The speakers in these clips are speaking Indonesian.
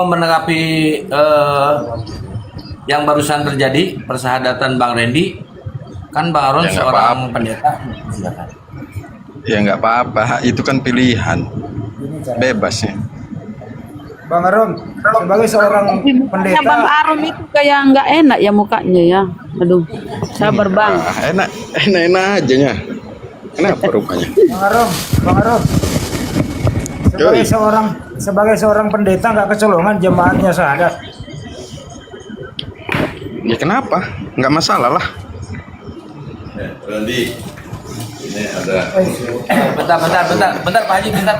Menanggapi yang barusan terjadi persahadatan Bang Randy, kan Bang Aron Ya, nggak seorang apa-apa. pendeta. Silakan. Ya nggak apa-apa, itu kan pilihan, bebas ya. Bang Aron, sebagai seorang pendeta, Bang Aron itu kayak nggak enak ya mukanya ya. Aduh, sabar Bang. Enak aja nya. Kenapa rupanya? Bang Aron, sebagai seorang pendeta nggak kecolongan jemaatnya syahadat. Ya kenapa? Nggak masalah lah. Randy, ini ada Bentar Pak Haji, bentar.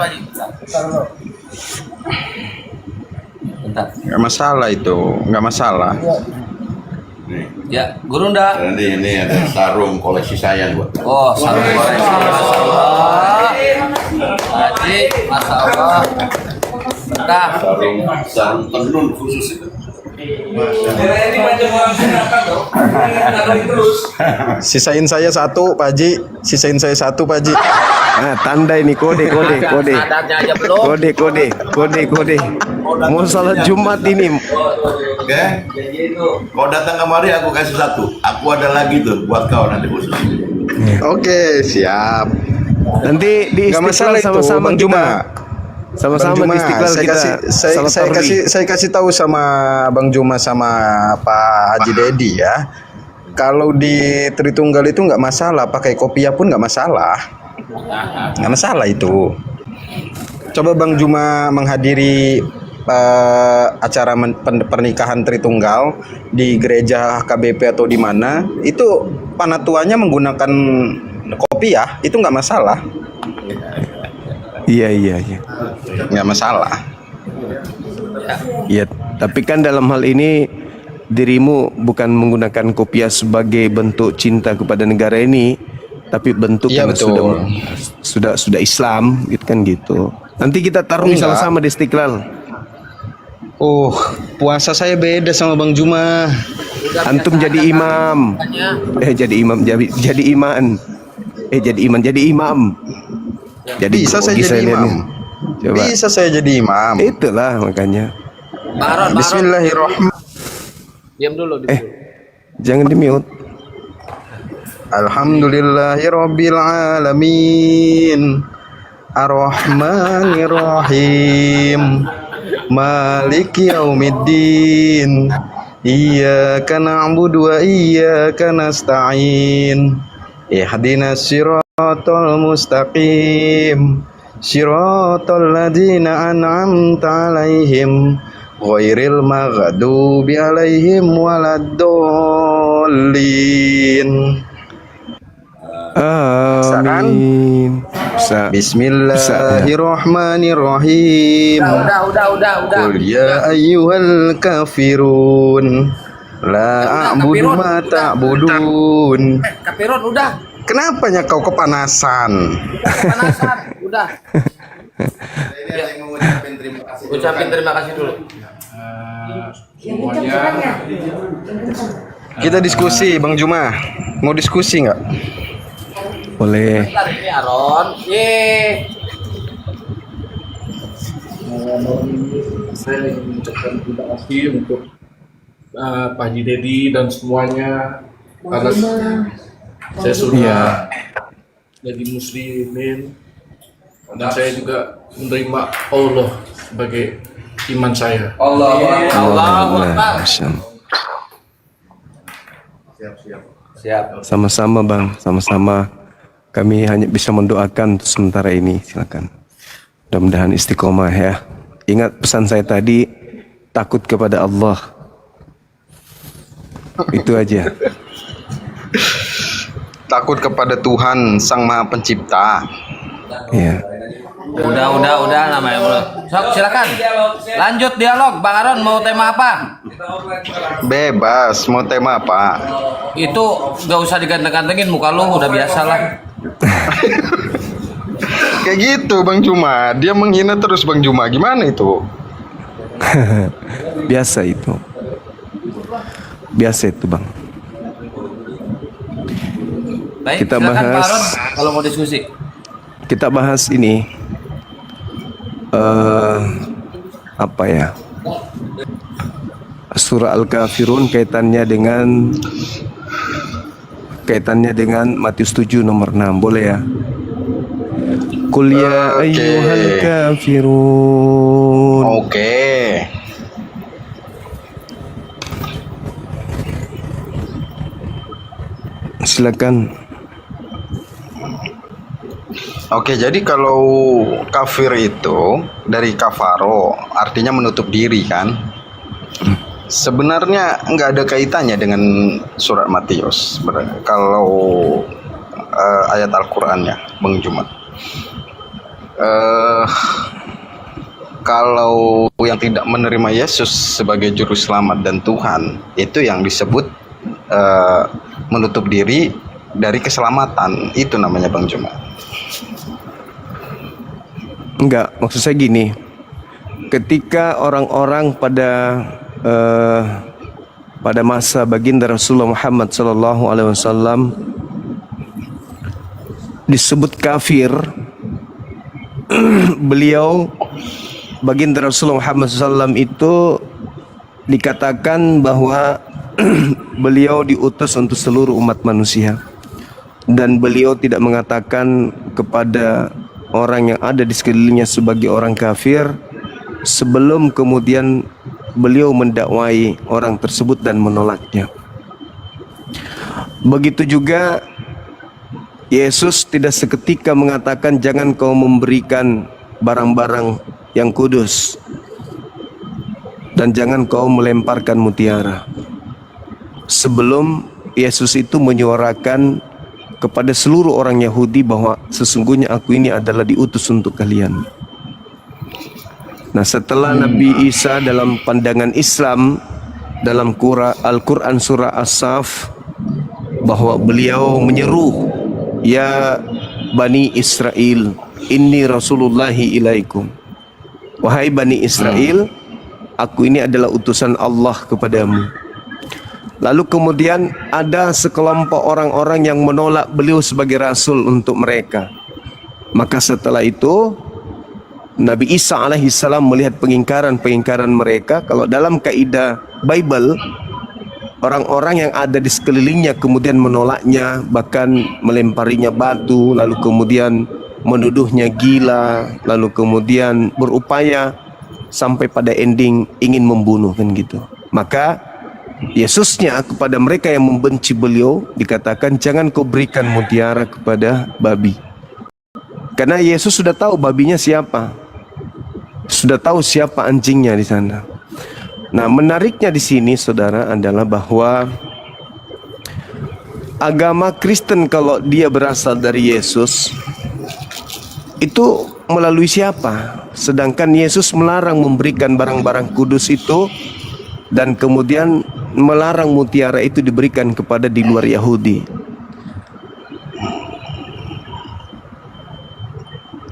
Bentar. Nggak masalah itu, nggak masalah. nih. Ya, Guru ndak. Randy, ini ada sarung koleksi saya buat. Oh, sarung koleksi. Masya Allah. Haji, Masya Allah. Bentar. Sarung tenun khusus itu. Sisain saya satu, Pak Haji. Sisain saya satu, Pak Haji. Nah, tanda ini kode. Sadarnya aja belum. Kode. Mau salat Jumat ini. Oke? Kau datang kemari aku kasih satu. Aku ada lagi tuh buat kau nanti khusus. Oke, siap. Nanti di Nggak masalah Istiqlal itu, sama-sama Bang kita. Juma. Sama-sama Bang Juma, di Istiqlal saya kita. kasih, saya kasih tahu sama Bang Juma sama Pak Haji Dedi ya. Kalau di Tritunggal itu nggak masalah, pakai kopiah pun nggak masalah. Nggak masalah itu. Coba Bang Juma menghadiri acara pernikahan Tritunggal di gereja KBP atau di mana, itu panatuannya menggunakan kopiah, itu nggak masalah. Iya. Nggak masalah. Iya, tapi kan dalam hal ini dirimu bukan menggunakan kopiah sebagai bentuk cinta kepada negara ini, tapi bentuk Iya, karena betul. sudah Islam, gitu kan gitu. Nanti kita taruh Enggak. sama-sama di Istiqlal. Oh, puasa saya beda sama Bang Juma. Antum jadi imam. Jadi imam, jadi iman. Jadi imam. Jadi Bisa saya grogi jadi lihat imam. nih. Coba. Bisa saya jadi imam. Itulah makanya. Bang Aron. Bismillahirrahmanirrahim. Diam dulu. Jangan di-mute. Alhamdulillahirabbil alamin. Arrahmanirrahim. Maliki yaumiddin. Iyyaka na'budu wa iyyaka nasta'in. Ihdinas siratal mustaqim. Siratal ladzina an'amta 'alaihim ghairil maghdubi 'alaihim waladdallin. Amin. Bisa. Bismillahirrahmanirrahim. Udah. Qul ya ayyuhal kafirun la a'budu ma ta'budun. Kapirun udah. Kenapanya kau kepanasan? Panasan. Udah. Ini yang mengucapkan terima kasih. Ucapin terima kasih dulu. Kita diskusi, Bang Juma. Mau diskusi nggak? Boleh. Bentar ini Aron. Saya ingin mengucapkan terima kasih untuk Pak Haji Dedi dan semuanya karena saya sudah jadi muslimin dan saya juga menerima Allah sebagai iman saya. Allahu Akbar. Siap. Sama-sama Bang, sama-sama. Kami hanya bisa mendoakan untuk sementara ini. Silakan. Mudah-mudahan istiqomah ya. Ingat pesan saya tadi, takut kepada Allah. Itu aja. Takut kepada Tuhan Sang Maha Pencipta. Ya. Udah namanya belum. Sok silakan. Lanjut dialog. Bang Aron mau tema apa? Bebas, mau tema apa? Itu gak usah diganteng-gantengin, muka lu udah biasa lah. Kayak gitu Bang Juma. Dia menghina terus Bang Juma. Gimana itu? Biasa itu. Biasa itu Bang. Baik, Kita silakan Pak bahas. Aron kalau mau diskusi. Kita bahas ini. Apa ya? Surah Al-Kafirun kaitannya dengan Matius 7 nomor 6. Boleh ya? Qul ya Oke. ayyuhal kafirun. Oke. Silakan. Oke, jadi kalau kafir itu dari kafaro, artinya menutup diri kan? Sebenarnya nggak ada kaitannya dengan surat Matius. Kalau ayat Al-Qur'annya, Bang Jumat. Kalau yang tidak menerima Yesus sebagai juru selamat dan Tuhan, itu yang disebut menutup diri dari keselamatan. Itu namanya Bang Jumat. Enggak, maksud saya gini. Ketika orang-orang pada masa baginda Rasulullah Muhammad SAW disebut kafir, beliau baginda Rasulullah Muhammad SAW itu dikatakan bahwa beliau diutus untuk seluruh umat manusia, dan beliau tidak mengatakan kepada orang yang ada di sekelilingnya sebagai orang kafir sebelum kemudian beliau mendakwai orang tersebut dan menolaknya. Begitu juga Yesus tidak seketika mengatakan jangan kau memberikan barang-barang yang kudus dan jangan kau melemparkan mutiara, sebelum Yesus itu menyuarakan kepada seluruh orang Yahudi bahwa sesungguhnya aku ini adalah diutus untuk kalian. Nah, setelah Nabi Isa dalam pandangan Islam dalam Al-Quran surah As-Saff bahwa beliau menyeru, ya Bani Israel, inni Rasulullahi ilaikum. Wahai Bani Israel, aku ini adalah utusan Allah kepadamu. Lalu kemudian ada sekelompok orang-orang yang menolak beliau sebagai rasul untuk mereka. Maka setelah itu Nabi Isa alaihissalam melihat pengingkaran mereka. Kalau dalam kaidah Bible, orang-orang yang ada di sekelilingnya kemudian menolaknya, bahkan melemparinya batu, lalu kemudian menuduhnya gila, lalu kemudian berupaya sampai pada ending ingin membunuh, kan gitu. Maka Yesusnya kepada mereka yang membenci beliau dikatakan jangan kau berikan mutiara kepada babi, karena Yesus sudah tahu babinya siapa, sudah tahu siapa anjingnya di sana. Nah, menariknya di sini saudara adalah bahwa agama Kristen kalau dia berasal dari Yesus itu melalui siapa? Sedangkan Yesus melarang memberikan barang-barang kudus itu dan kemudian melarang mutiara itu diberikan kepada di luar Yahudi.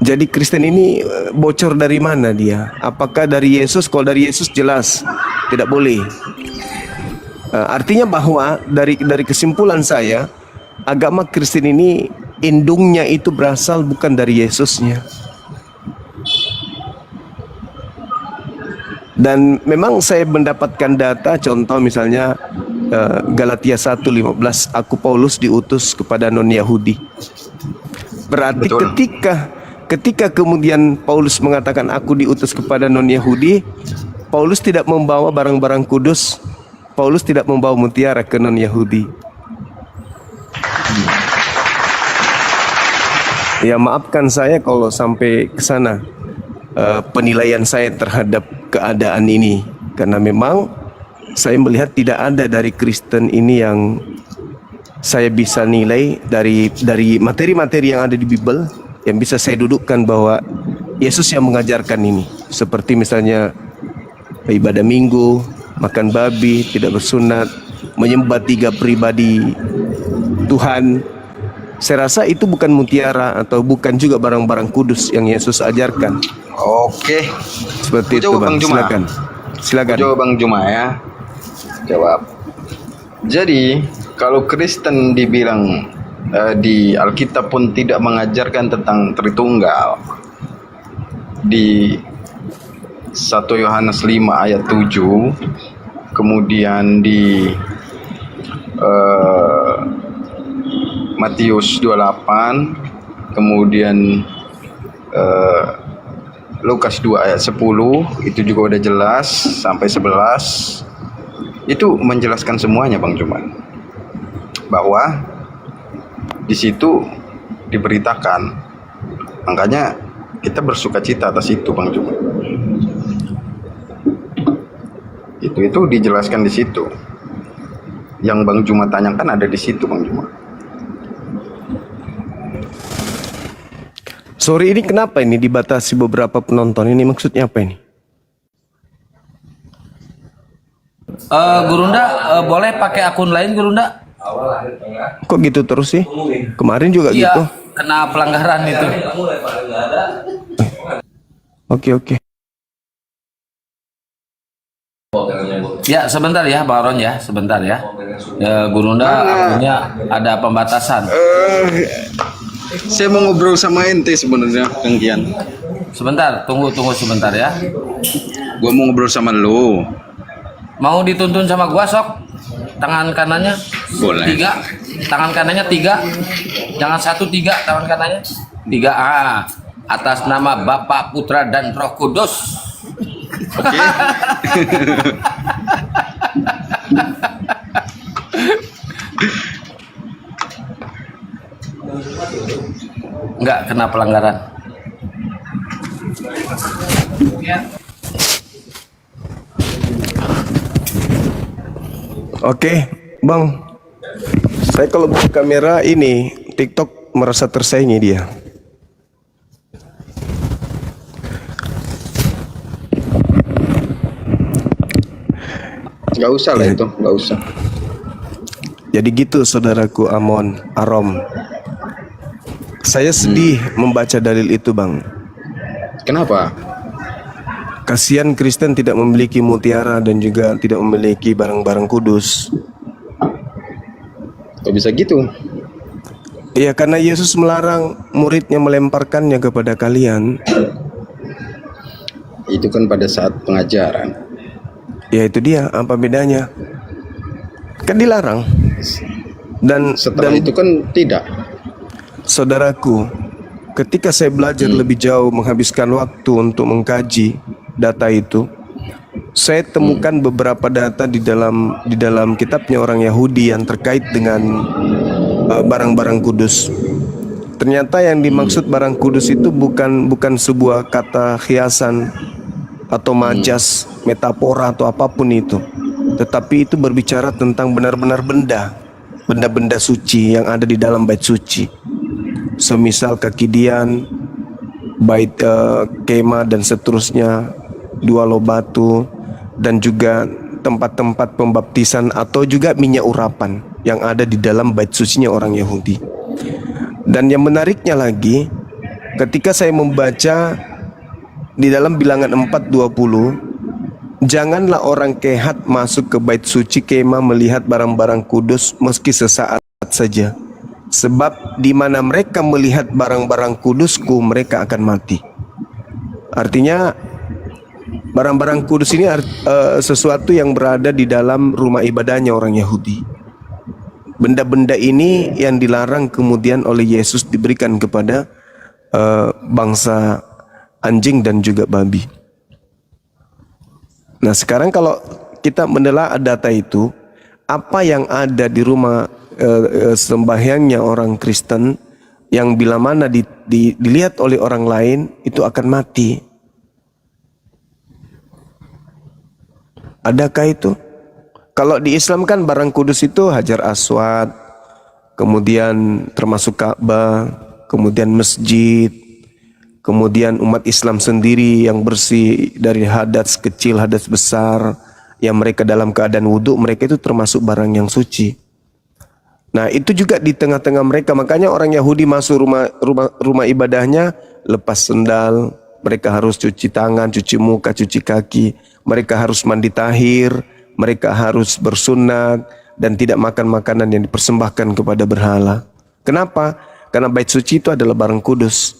Jadi Kristen ini bocor dari mana dia? Apakah dari Yesus? Kalau dari Yesus jelas tidak boleh. Artinya bahwa dari kesimpulan saya, agama Kristen ini indungnya itu berasal bukan dari Yesusnya. Dan memang saya mendapatkan data, contoh misalnya Galatia 1:15, aku Paulus diutus kepada non-Yahudi. Berarti Betul. ketika kemudian Paulus mengatakan aku diutus kepada non-Yahudi, Paulus tidak membawa barang-barang kudus, Paulus tidak membawa mutiara ke non-Yahudi. Ya, maafkan saya kalau sampai ke sana penilaian saya terhadap keadaan ini, karena memang saya melihat tidak ada dari Kristen ini yang saya bisa nilai dari materi-materi yang ada di Bible yang bisa saya dudukkan bahwa Yesus yang mengajarkan ini, seperti misalnya ibadah minggu, makan babi, tidak bersunat, menyembah 3 pribadi Tuhan. Saya rasa itu bukan mutiara atau bukan juga barang-barang kudus yang Yesus ajarkan. Oke. Seperti itu, Jawab, Bang. Bang Juma. Silakan. Jawab Bang Juma ya. Jawab. Jadi kalau Kristen dibilang di Alkitab pun tidak mengajarkan tentang Tritunggal, di 1 Yohanes 5 ayat 7, kemudian di Matius 28, kemudian Lukas 2 ayat 10, itu juga udah jelas sampai 11. Itu menjelaskan semuanya Bang Juman, bahwa di situ diberitakan, makanya kita bersukacita atas itu Bang Juman. Itu dijelaskan di situ. Yang Bang Juma tanyakan ada di situ Bang Juma. Sorry, ini kenapa ini dibatasi beberapa penonton? Ini maksudnya apa ini? Gurunda, boleh pakai akun lain Gurunda? Kok gitu terus sih? Kemarin juga Iya, gitu. kena pelanggaran itu. Oke. Ya, sebentar ya Bang Aron ya, sebentar ya. Gurunda akunnya ada pembatasan. Saya mau ngobrol sama ente sebenarnya, Kang Kian. Sebentar, tunggu sebentar ya. Gua mau ngobrol sama lu. Mau dituntun sama gua sok? Tangan kanannya Boleh. 3, tangan kanannya 3, jangan 1, 3 tangan kanannya 3. Atas nama Bapa, Putra dan Roh Kudus. Oke. Enggak kena pelanggaran. Oke, Bang. Saya kalau buka kamera ini TikTok merasa tersaingi dia. Nggak usah lah itu, nggak usah. Jadi gitu saudaraku Arom. Saya sedih membaca dalil itu, Bang. Kenapa? Kasihan Kristen tidak memiliki mutiara dan juga tidak memiliki barang-barang kudus. Kok bisa gitu? Iya, karena Yesus melarang muridnya melemparkannya kepada kalian. Itu kan pada saat pengajaran. Ya itu dia, apa bedanya? Kan dilarang. Dan Setelah itu kan tidak. Saudaraku, ketika saya belajar lebih jauh, menghabiskan waktu untuk mengkaji data itu, saya temukan beberapa data di dalam kitabnya orang Yahudi yang terkait dengan barang-barang kudus. Ternyata yang dimaksud barang kudus itu bukan sebuah kata hiasan atau majas, metafora atau apapun itu, tetapi itu berbicara tentang benar-benar benda-benda suci yang ada di dalam bait suci. Semisal kekidian, bait kemah dan seterusnya, dua loh batu, dan juga tempat-tempat pembaptisan atau juga minyak urapan yang ada di dalam bait sucinya orang Yahudi. Dan yang menariknya lagi, ketika saya membaca di dalam Bilangan 4:20, janganlah orang kehat masuk ke bait suci kemah melihat barang-barang kudus meski sesaat saja, sebab di mana mereka melihat barang-barang kudusku mereka akan mati. Artinya barang-barang kudus ini sesuatu yang berada di dalam rumah ibadahnya orang Yahudi. Benda-benda ini yang dilarang kemudian oleh Yesus diberikan kepada bangsa anjing dan juga babi. Nah sekarang kalau kita menelaah data itu, apa yang ada di rumah sembahyangnya orang Kristen yang bila mana dilihat oleh orang lain itu akan mati. Adakah itu? Kalau di Islam kan barang kudus itu Hajar Aswad, kemudian termasuk Ka'bah, kemudian masjid, kemudian umat Islam sendiri yang bersih dari hadas kecil, hadas besar, yang mereka dalam keadaan wudhu, mereka itu termasuk barang yang suci. Nah itu juga di tengah-tengah mereka, makanya orang Yahudi masuk rumah ibadahnya lepas sendal, mereka harus cuci tangan, cuci muka, cuci kaki, mereka harus mandi tahir, mereka harus bersunat dan tidak makan makanan yang dipersembahkan kepada berhala. Kenapa? Karena bait suci itu adalah barang kudus.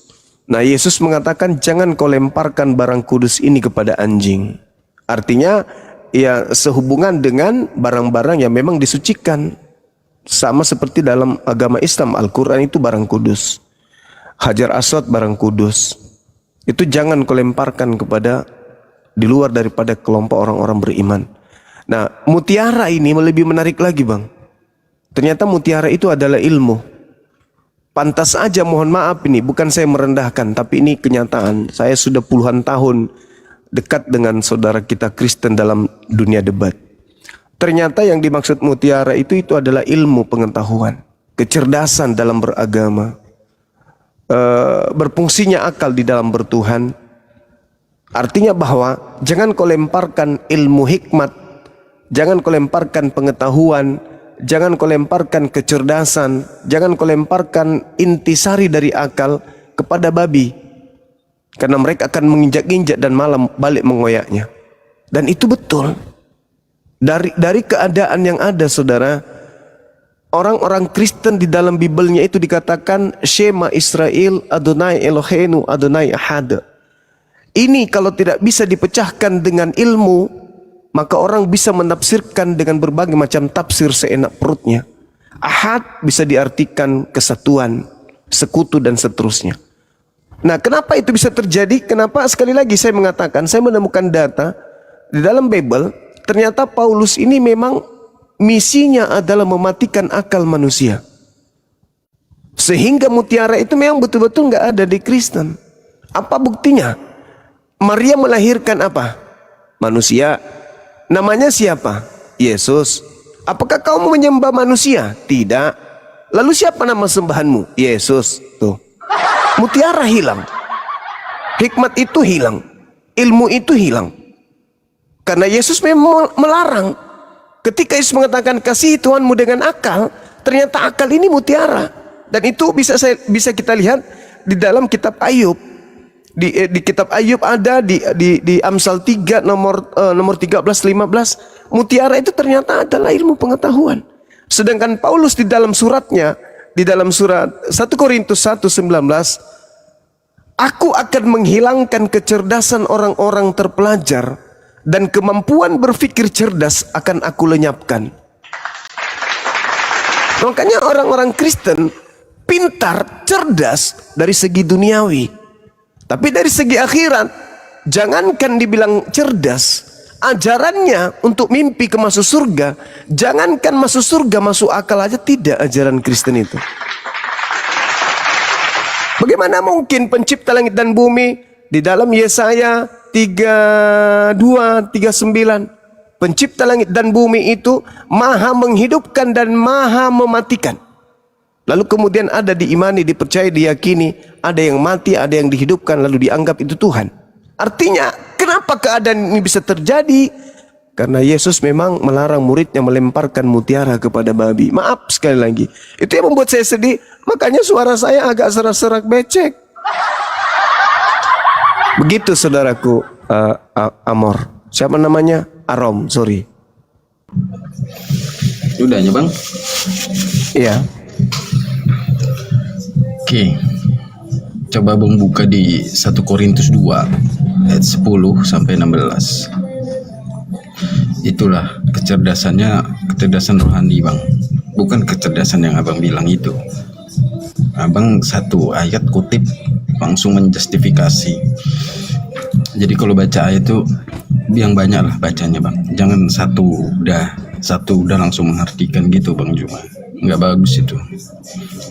Nah, Yesus mengatakan jangan kau lemparkan barang kudus ini kepada anjing. Artinya ya sehubungan dengan barang-barang yang memang disucikan. Sama seperti dalam agama Islam, Al-Quran itu barang kudus. Hajar Aswad barang kudus. Itu jangan kau lemparkan kepada di luar daripada kelompok orang-orang beriman. Nah, mutiara ini lebih menarik lagi, Bang. Ternyata mutiara itu adalah ilmu. Pantas aja, mohon maaf ini, bukan saya merendahkan, tapi ini kenyataan. Saya sudah puluhan tahun dekat dengan saudara kita Kristen dalam dunia debat. Ternyata yang dimaksud mutiara itu adalah ilmu pengetahuan, kecerdasan dalam beragama, berfungsinya akal di dalam bertuhan. Artinya bahwa jangan kau lemparkan ilmu hikmat, jangan kau lemparkan pengetahuan, jangan kau lemparkan kecerdasan, jangan kau lemparkan intisari dari akal kepada babi. Karena mereka akan menginjak-injak dan malam balik mengoyaknya. Dan itu betul. Dari keadaan yang ada, saudara, orang-orang Kristen di dalam Bibelnya itu dikatakan Shema Israel Adonai Eloheinu Adonai Ahad. Ini kalau tidak bisa dipecahkan dengan ilmu, maka orang bisa menafsirkan dengan berbagai macam tafsir seenak perutnya. Ahad bisa diartikan kesatuan, sekutu dan seterusnya. Nah, kenapa itu bisa terjadi? Kenapa? Sekali lagi saya mengatakan, saya menemukan data di dalam Bible. Ternyata Paulus ini memang misinya adalah mematikan akal manusia. Sehingga mutiara itu memang betul-betul nggak ada di Kristen. Apa buktinya? Maria melahirkan apa? Manusia. Namanya siapa? Yesus. Apakah kau menyembah manusia? Tidak. Lalu siapa nama sembahanmu? Yesus. Tuh. Mutiara hilang. Hikmat itu hilang. Ilmu itu hilang. Karena Yesus memang melarang. Ketika Yesus mengatakan kasihi Tuhanmu dengan akal, ternyata akal ini mutiara. Dan itu bisa kita lihat di dalam kitab Ayub. Di kitab Ayub ada di Amsal 3 nomor 13-15, mutiara itu ternyata adalah ilmu pengetahuan. Sedangkan Paulus di dalam suratnya, di dalam surat 1 Korintus 1:19, aku akan menghilangkan kecerdasan orang-orang terpelajar dan kemampuan berpikir cerdas akan aku lenyapkan. Makanya orang-orang Kristen pintar, cerdas dari segi duniawi. Tapi dari segi akhirat, jangankan dibilang cerdas, ajarannya untuk mimpi ke masuk surga, jangankan masuk surga, masuk akal aja tidak ajaran Kristen itu. Bagaimana mungkin pencipta langit dan bumi di dalam Yesaya 32:39, pencipta langit dan bumi itu maha menghidupkan dan maha mematikan. Lalu kemudian ada diimani, dipercaya, diyakini, ada yang mati, ada yang dihidupkan, lalu dianggap itu Tuhan. Artinya, kenapa keadaan ini bisa terjadi? Karena Yesus memang melarang muridnya melemparkan mutiara kepada babi. Maaf sekali lagi. Itu yang membuat saya sedih. Makanya suara saya agak serak-serak becek. Begitu saudaraku Amor. Siapa namanya? Arom, sorry. Udahnya, Bang? Iya. Oke, coba Bang buka di 1 Korintus 2 ayat 10 sampai 16. Itulah kecerdasan rohani, Bang. Bukan kecerdasan yang Abang bilang itu. Abang satu ayat kutip langsung menjustifikasi. Jadi kalau baca ayat itu yang banyak lah bacanya, Bang. Jangan satu udah langsung mengartikan gitu, Bang Juma. Nggak bagus itu.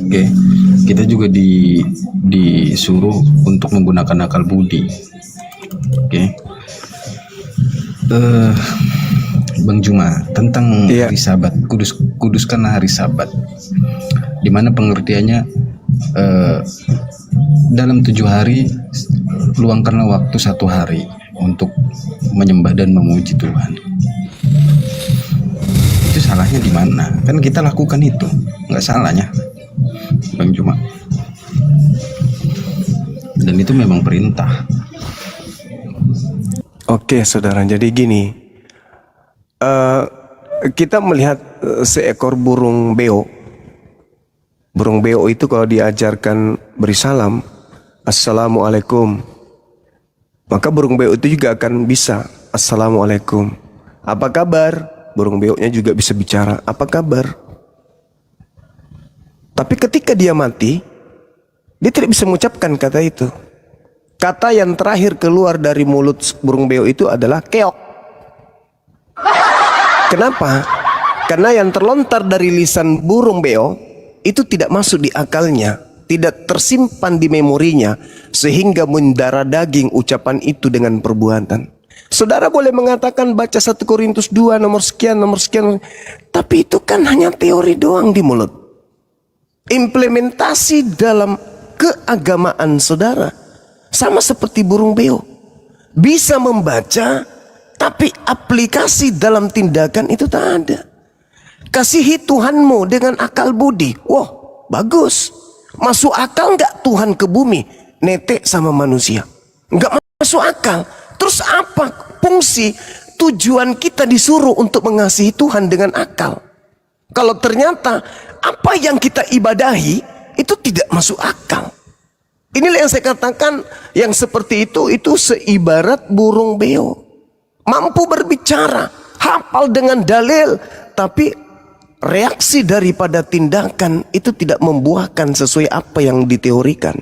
Oke, kita juga disuruh untuk menggunakan akal budi. Oke. Bang Juma, tentang hari Sabat, kuduskanlah hari Sabat. Dimana pengertiannya dalam 7 hari luangkanlah waktu 1 hari untuk menyembah dan memuji Tuhan. Itu salahnya di mana? Kan kita lakukan itu, nggak salahnya, Bang Juma. Dan itu memang perintah. Oke, saudara. Jadi gini, kita melihat seekor burung beo. Burung beo itu kalau diajarkan beri salam, Assalamualaikum. Maka burung beo itu juga akan bisa Assalamualaikum. Apa kabar? Burung beoknya juga bisa bicara, apa kabar? Tapi ketika dia mati, dia tidak bisa mengucapkan kata itu. Kata yang terakhir keluar dari mulut burung beo itu adalah keok. Kenapa? Karena yang terlontar dari lisan burung beo itu tidak masuk di akalnya, tidak tersimpan di memorinya, sehingga mendarah daging ucapan itu dengan perbuatan. Saudara boleh mengatakan baca 1 Korintus 2 nomor sekian, tapi itu kan hanya teori doang di mulut. Implementasi dalam keagamaan saudara sama seperti burung beo, bisa membaca, tapi aplikasi dalam tindakan itu tak ada. Kasihi Tuhanmu dengan akal budi. Wah, bagus. Masuk akal nggak Tuhan ke bumi netek sama manusia? Nggak masuk akal. Terus apa fungsi tujuan kita disuruh untuk mengasihi Tuhan dengan akal? Kalau ternyata apa yang kita ibadahi itu tidak masuk akal. Inilah yang saya katakan, yang seperti itu seibarat burung beo. Mampu berbicara, hafal dengan dalil, tapi reaksi daripada tindakan itu tidak membuahkan sesuai apa yang diteorikan.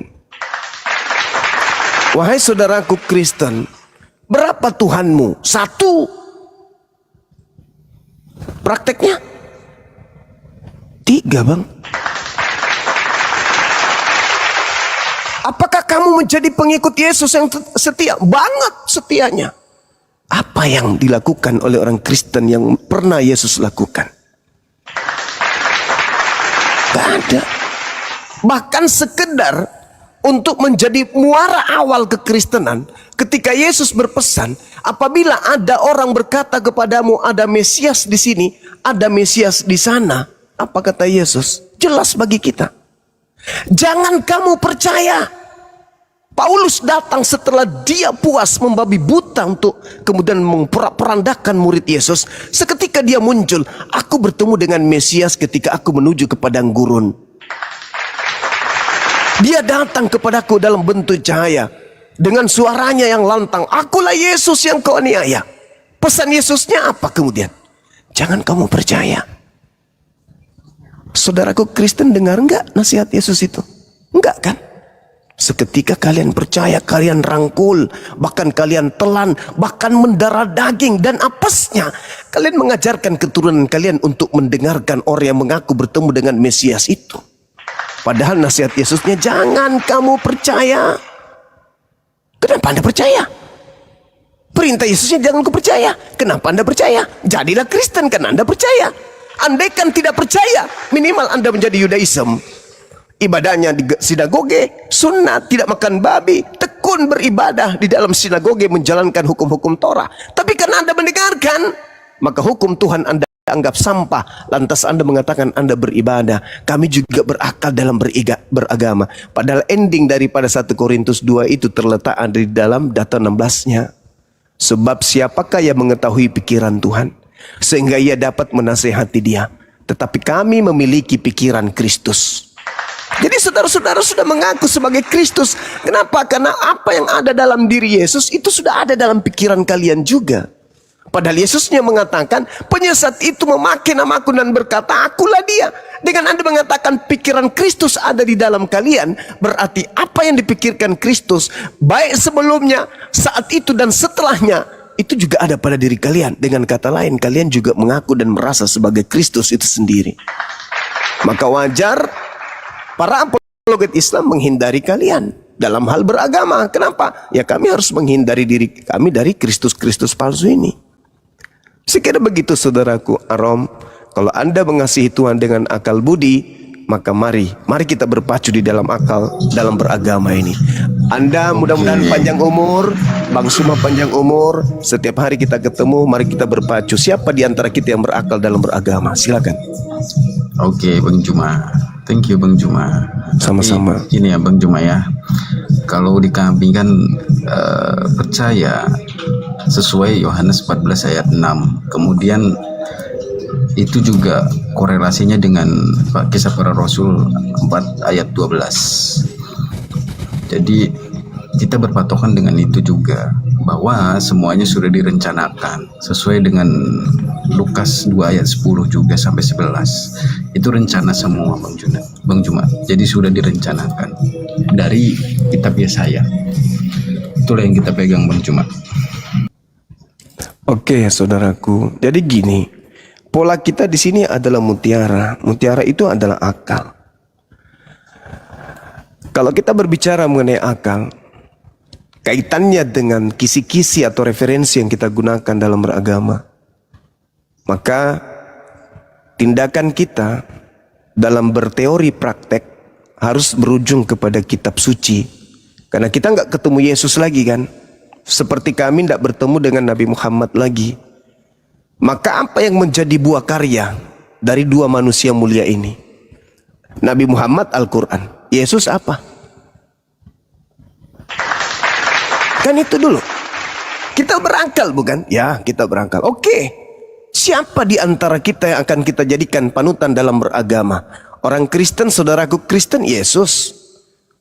Wahai saudaraku Kristen, berapa Tuhanmu? 1. Prakteknya 3, Bang. Apakah kamu menjadi pengikut Yesus yang setia? Banget setianya. Apa yang dilakukan oleh orang Kristen yang pernah Yesus lakukan? Gak ada. Bahkan sekedar untuk menjadi muara awal kekristenan, ketika Yesus berpesan, apabila ada orang berkata kepadamu ada Mesias di sini, ada Mesias di sana, apa kata Yesus? Jelas bagi kita. Jangan kamu percaya. Paulus datang setelah dia puas membabi buta untuk kemudian memperandakan murid Yesus. Seketika dia muncul, aku bertemu dengan Mesias ketika aku menuju ke padang gurun. Dia datang kepadaku dalam bentuk cahaya dengan suaranya yang lantang, akulah Yesus yang kau aniaya. Pesan Yesusnya apa kemudian? Jangan kamu percaya. Saudaraku Kristen, dengar enggak nasihat Yesus itu? Enggak kan? Seketika kalian percaya, kalian rangkul, bahkan kalian telan, bahkan mendarah daging dan apesnya, kalian mengajarkan keturunan kalian untuk mendengarkan orang yang mengaku bertemu dengan Mesias itu. Padahal nasihat Yesusnya, jangan kamu percaya. Kenapa Anda percaya? Perintah Yesusnya jangan kau percaya. Kenapa Anda percaya? Jadilah Kristen karena Anda percaya. Andaikan tidak percaya, minimal Anda menjadi Yudaism. Ibadahnya di sinagoge, sunat, tidak makan babi, tekun beribadah di dalam sinagoge, menjalankan hukum-hukum Torah. Tapi karena Anda mendengarkan, maka hukum Tuhan Anda anggap sampah. Lantas Anda mengatakan Anda beribadah. Kami juga berakal dalam beragama. Padahal ending daripada 1 Korintus 2 itu terletak di dalam data 16-nya. Sebab siapakah yang mengetahui pikiran Tuhan, sehingga ia dapat menasehati dia? Tetapi kami memiliki pikiran Kristus. Jadi saudara-saudara sudah mengaku sebagai Kristus. Kenapa? Karena apa yang ada dalam diri Yesus itu sudah ada dalam pikiran kalian juga. Padahal Yesusnya mengatakan, penyesat itu memakai namaku dan berkata, akulah dia. Dengan Anda mengatakan pikiran Kristus ada di dalam kalian, berarti apa yang dipikirkan Kristus, baik sebelumnya, saat itu dan setelahnya, itu juga ada pada diri kalian. Dengan kata lain, kalian juga mengaku dan merasa sebagai Kristus itu sendiri. Maka wajar para apologet Islam menghindari kalian dalam hal beragama. Kenapa? Ya kami harus menghindari diri kami dari Kristus-Kristus palsu ini. Sekira begitu saudaraku Arom, kalau Anda mengasihi Tuhan dengan akal budi, maka mari kita berpacu di dalam akal dalam beragama ini. Anda mudah-mudahan panjang umur, Bang Suma panjang umur. Setiap hari kita ketemu, mari kita berpacu. Siapa di antara kita yang berakal dalam beragama? Silakan. Oke, Bang Juma. Thank you Bang Juma. Sama-sama. Tapi ini ya Bang Juma ya, kalau di kami kan percaya sesuai Yohanes 14 ayat 6. Kemudian itu juga korelasinya dengan Kisah Para Rasul 4 ayat 12. Jadi kita berpatokan dengan itu juga, bahwa semuanya sudah direncanakan sesuai dengan Lukas 2 ayat 10 juga sampai 11. Itu rencana semua Bang Jumat. Jadi sudah direncanakan dari kitab Yesaya. Itulah yang kita pegang Bang Jumat. Oke, saudaraku. Jadi gini, pola kita di sini adalah mutiara. Mutiara itu adalah akal. Kalau kita berbicara mengenai akal, kaitannya dengan kisi-kisi atau referensi yang kita gunakan dalam beragama, maka tindakan kita dalam berteori praktek harus berujung kepada kitab suci. Karena kita nggak ketemu Yesus lagi kan, seperti kami tidak bertemu dengan Nabi Muhammad lagi. Maka apa yang menjadi buah karya dari dua manusia mulia ini? Nabi Muhammad Al-Quran, Yesus apa? Kan itu dulu. Kita berakal bukan? Ya, kita berakal. Oke. Siapa di antara kita yang akan kita jadikan panutan dalam beragama? Orang Kristen, saudaraku Kristen, Yesus.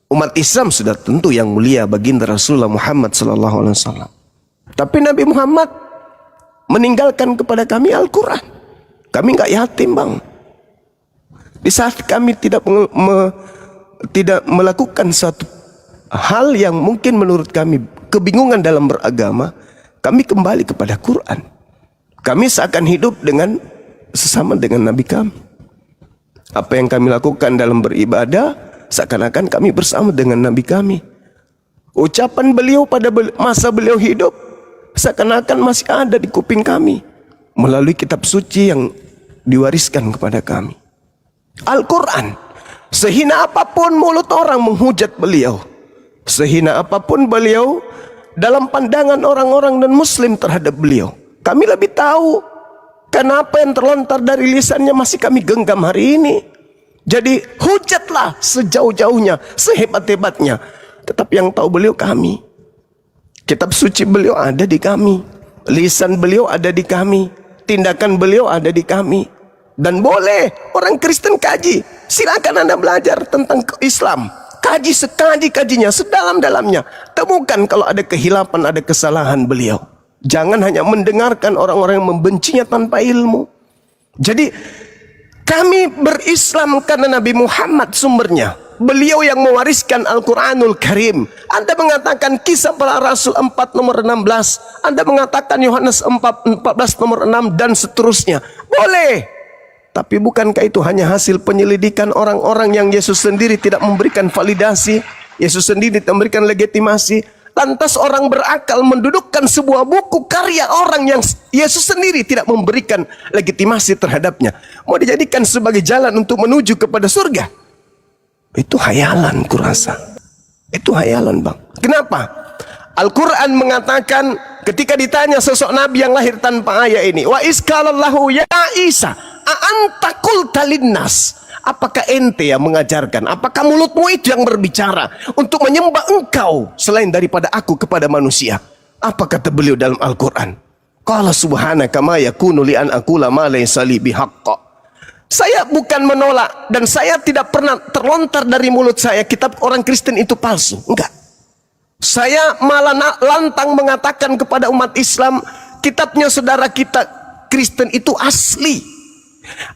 Umat Islam sudah tentu yang mulia baginda Rasulullah Muhammad SAW. Tapi Nabi Muhammad meninggalkan kepada kami Al-Quran. Kami nggak yatim bang. Di saat kami tidak melakukan satu hal yang mungkin menurut kami kebingungan dalam beragama, kami kembali kepada Quran. Kami seakan hidup dengan sesama dengan Nabi kami. Apa yang kami lakukan dalam beribadah, seakan-akan kami bersama dengan Nabi kami. Ucapan beliau pada masa beliau hidup, seakan-akan masih ada di kuping kami melalui kitab suci yang diwariskan kepada kami. Al-Quran. Sehina apapun mulut orang menghujat beliau, sehina apapun beliau dalam pandangan orang-orang dan muslim terhadap beliau, kami lebih tahu. Kenapa yang terlontar dari lisannya masih kami genggam hari ini. Jadi hujatlah sejauh-jauhnya, sehebat-hebatnya, tetap yang tahu beliau kami. Kitab suci beliau ada di kami, lisan beliau ada di kami, tindakan beliau ada di kami. Dan boleh orang Kristen kaji, silakan Anda belajar tentang Islam, kaji sekaji-kajinya, sedalam-dalamnya. Temukan kalau ada kehilapan, ada kesalahan beliau. Jangan hanya mendengarkan orang-orang yang membencinya tanpa ilmu. Jadi kami berislam karena Nabi Muhammad sumbernya. Beliau yang mewariskan Al-Quranul Karim. Anda mengatakan Kisah Para Rasul 4 nomor 16. Anda mengatakan Yohanes 14 nomor 6 dan seterusnya. Boleh. Tapi bukankah itu hanya hasil penyelidikan orang-orang yang Yesus sendiri tidak memberikan validasi, Yesus sendiri tidak memberikan legitimasi. Lantas orang berakal mendudukkan sebuah buku karya orang yang Yesus sendiri tidak memberikan legitimasi terhadapnya, mau dijadikan sebagai jalan untuk menuju kepada surga. Itu hayalan kurasa. Itu hayalan bang. Kenapa? Al-Quran mengatakan ketika ditanya sosok Nabi yang lahir tanpa ayah ini, wa iskalallahu ya Isa a'anta qulta linnas, apakah ente yang mengajarkan, apakah mulutmu itu yang berbicara untuk menyembah engkau selain daripada aku kepada manusia? Apa kata beliau dalam Al-Quran? Qala subhanaka ma yakunu li an aqula ma laysa li bihaqqa. Saya bukan menolak dan saya tidak pernah terlontar dari mulut saya kitab orang Kristen itu palsu. Enggak. Saya malah lantang mengatakan kepada umat Islam, kitabnya saudara kita Kristen itu asli.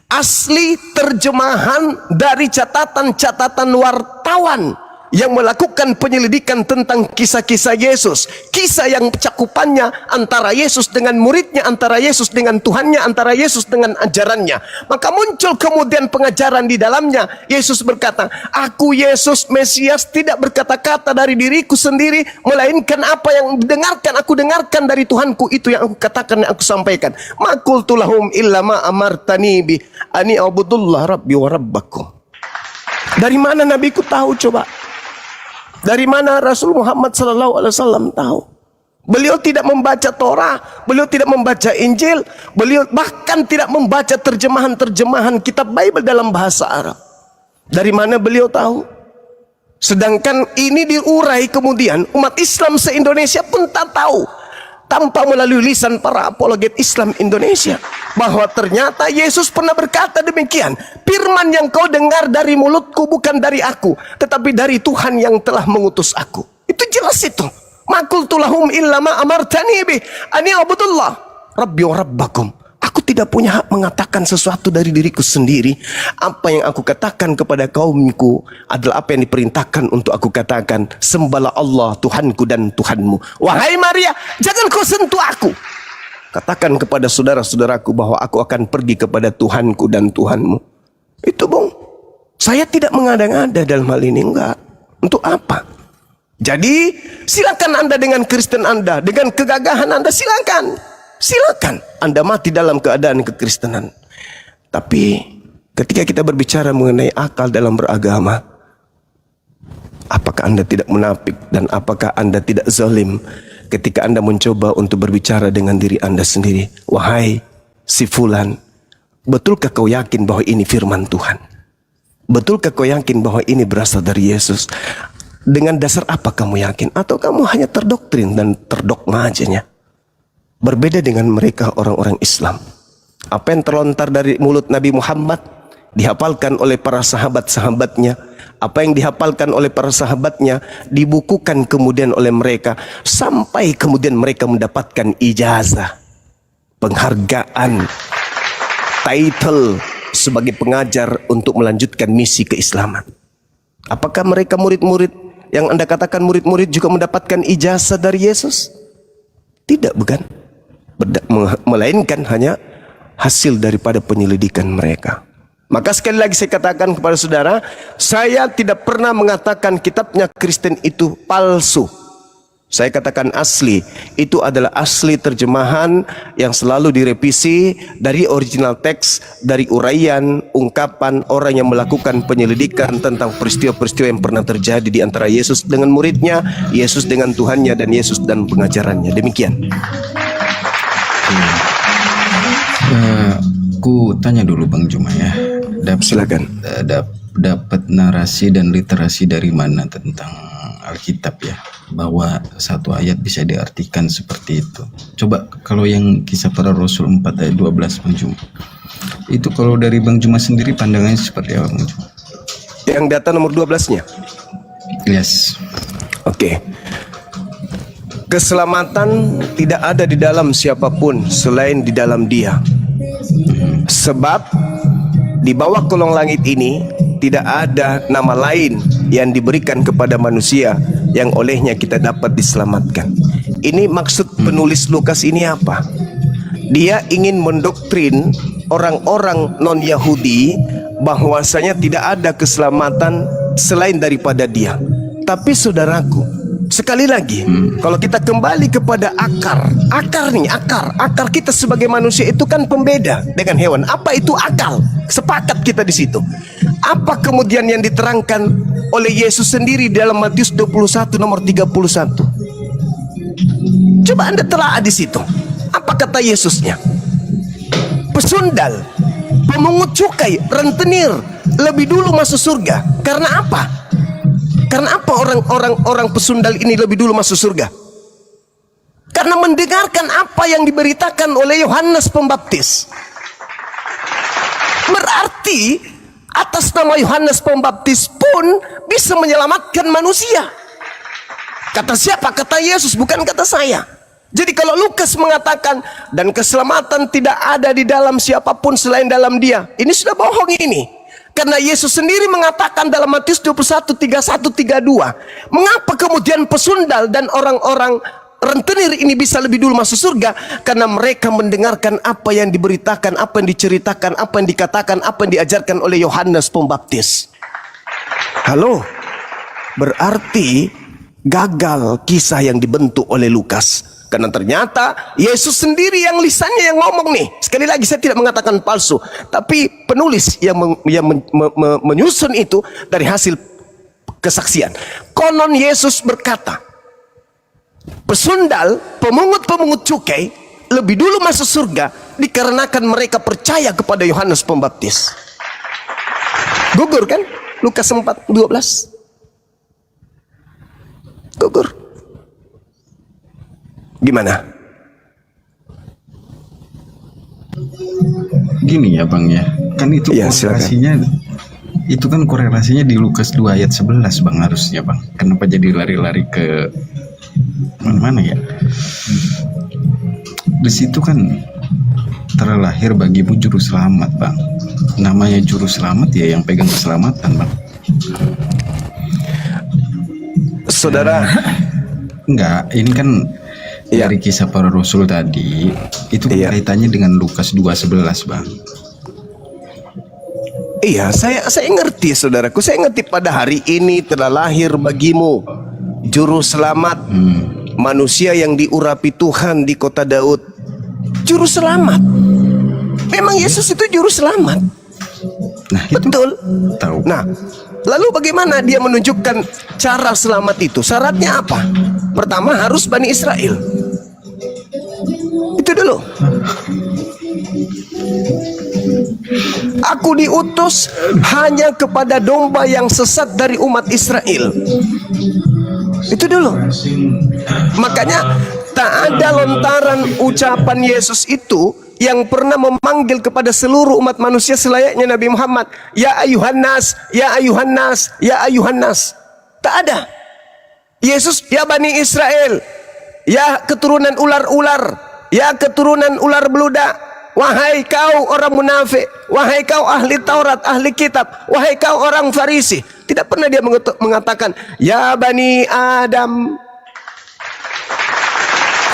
Asli terjemahan dari catatan-catatan wartawan yang melakukan penyelidikan tentang kisah-kisah Yesus. Kisah yang cakupannya antara Yesus dengan muridnya, antara Yesus dengan Tuhannya, antara Yesus dengan ajarannya. Maka muncul kemudian pengajaran di dalamnya. Yesus berkata, aku Yesus Mesias tidak berkata-kata dari diriku sendiri, melainkan apa yang aku dengarkan dari Tuhanku, itu yang aku katakan, yang aku sampaikan. Ma qultu lahum illa ma amartani bi ani abudullah rabbi wa rabbakum. Dari mana nabiku tahu coba? Dari mana Rasul Muhammad SAW tahu? Beliau tidak membaca Torah, beliau tidak membaca Injil, beliau bahkan tidak membaca terjemahan-terjemahan kitab Bible dalam bahasa Arab. Dari mana beliau tahu? Sedangkan ini diurai kemudian umat Islam se-Indonesia pun tak tahu tanpa melalui lisan para apologet Islam Indonesia. bahwa ternyata Yesus pernah berkata demikian, firman yang kau dengar dari mulutku bukan dari aku, tetapi dari Tuhan yang telah mengutus aku. Itu jelas itu. Ma qultu lahum illa ma amartani bih an i'budullah rabbi wa rabbakum. Aku tidak punya hak mengatakan sesuatu dari diriku sendiri. Apa yang aku katakan kepada kaumku adalah apa yang diperintahkan untuk aku katakan. Sembahlah Allah Tuhanku dan Tuhanmu. Wahai Maria, jangan kau sentuh aku. Katakan kepada saudara-saudaraku bahwa aku akan pergi kepada Tuhanku dan Tuhanmu. Itu bung. Saya tidak mengada-ngada dalam hal ini, enggak. Untuk apa? Jadi silakan Anda dengan Kristen Anda, dengan kegagahan Anda, silakan. Silakan Anda mati dalam keadaan kekristenan. Tapi ketika kita berbicara mengenai akal dalam beragama, apakah Anda tidak munafik dan apakah Anda tidak zalim ketika Anda mencoba untuk berbicara dengan diri Anda sendiri? Wahai si fulan, betulkah kau yakin bahwa ini firman Tuhan? Betulkah kau yakin bahwa ini berasal dari Yesus? Dengan dasar apa kamu yakin? Atau kamu hanya terdoktrin dan terdogma ajanya? Berbeda dengan mereka orang-orang Islam. Apa yang terlontar dari mulut Nabi Muhammad dihafalkan oleh para sahabat-sahabatnya. Apa yang dihafalkan oleh para sahabatnya dibukukan kemudian oleh mereka, sampai kemudian mereka mendapatkan ijazah, penghargaan, title sebagai pengajar untuk melanjutkan misi keislaman. Apakah mereka murid-murid yang Anda katakan murid-murid juga mendapatkan ijazah dari Yesus? Tidak, bukan? Melainkan hanya hasil daripada penyelidikan mereka. Maka sekali lagi saya katakan kepada saudara, saya tidak pernah mengatakan kitabnya Kristen itu palsu. Saya katakan asli. Itu adalah asli terjemahan yang selalu direvisi dari original teks, dari uraian, ungkapan orang yang melakukan penyelidikan tentang peristiwa-peristiwa yang pernah terjadi di antara Yesus dengan muridnya, Yesus dengan Tuhannya, dan Yesus dan pengajarannya. Demikian. Ku tanya dulu Bang Juma ya. Silakan. Dapat narasi dan literasi dari mana tentang Alkitab ya, bahwa satu ayat bisa diartikan seperti itu? Coba kalau yang Kisah Para Rasul 4 ayat 12 Bang Juma, itu kalau dari Bang Juma sendiri pandangannya seperti apa Bang Juma? Yang data nomor 12-nya? Yes. Oke. Keselamatan tidak ada di dalam siapapun selain di dalam Dia. Sebab di bawah kolong langit ini tidak ada nama lain yang diberikan kepada manusia yang olehnya kita dapat diselamatkan. Ini maksud penulis Lukas ini apa? Dia ingin mendoktrin orang-orang non-Yahudi bahwasanya tidak ada keselamatan selain daripada Dia. Tapi saudaraku, sekali lagi, kalau kita kembali kepada akar kita sebagai manusia itu kan pembeda dengan hewan. Apa itu akal? Sepakat kita di situ. Apa kemudian yang diterangkan oleh Yesus sendiri dalam Matius 21 nomor 31? Coba Anda telah di situ. Apa kata Yesusnya? Pesundal, pemungut cukai, rentenir lebih dulu masuk surga. Karena apa? Karena apa orang pesundal ini lebih dulu masuk surga? Karena mendengarkan apa yang diberitakan oleh Yohanes Pembaptis. Berarti atas nama Yohanes Pembaptis pun bisa menyelamatkan manusia. Kata siapa? Kata Yesus, bukan kata saya. Jadi kalau Lukas mengatakan dan keselamatan tidak ada di dalam siapapun selain dalam Dia, ini sudah bohong ini. Karena Yesus sendiri mengatakan dalam Matius 21, 31, 32. Mengapa kemudian pesundal dan orang-orang rentenir ini bisa lebih dulu masuk surga? Karena mereka mendengarkan apa yang diberitakan, apa yang diceritakan, apa yang dikatakan, apa yang diajarkan oleh Yohanes Pembaptis. Halo? Berarti gagal kisah yang dibentuk oleh Lukas. Karena ternyata Yesus sendiri yang lisannya yang ngomong nih. Sekali lagi saya tidak mengatakan palsu, tapi penulis yang menyusun itu dari hasil kesaksian. Konon Yesus berkata, pesundal, pemungut-pemungut cukai lebih dulu masuk surga dikarenakan mereka percaya kepada Yohanes Pembaptis. Gugur kan? Lukas 4:12. Gugur. Gimana? Gini ya Bang ya, kan itu Ya, silakan. korelasinya, itu kan korelasinya di Lukas 2 ayat 11 Bang harusnya Bang. Kenapa jadi lari-lari ke mana-mana ya? Di situ kan terlahir bagimu juru selamat Bang. Namanya juru selamat ya yang pegang keselamatan Bang. Saudara, Enggak, ini kan Iya. dari kisah para rasul tadi, itu Iya. kaitannya dengan Lukas 2:11 Bang. iya, saya ngerti saudaraku. Saya ngerti pada hari ini telah lahir bagimu juru selamat, manusia yang diurapi Tuhan di kota Daud. Juru selamat. Memang Yesus itu juru selamat. Nah, itu Betul. tahu. Nah, lalu bagaimana dia menunjukkan cara selamat itu? Syaratnya apa? Pertama harus Bani Israel. Itu dulu. Aku diutus hanya kepada domba yang sesat dari umat Israel. Itu dulu. Makanya tak ada lontaran ucapan Yesus itu yang pernah memanggil kepada seluruh umat manusia selayaknya Nabi Muhammad. Ya ayuhan nas, ya ayuhan nas, ya ayuhan nas. Tak ada. Yesus, ya Bani Israel, ya keturunan ular-ular, ya keturunan ular beludak. Wahai kau orang munafik, wahai kau ahli Taurat, ahli kitab, wahai kau orang Farisi. Tidak pernah dia mengatakan, ya Bani Adam.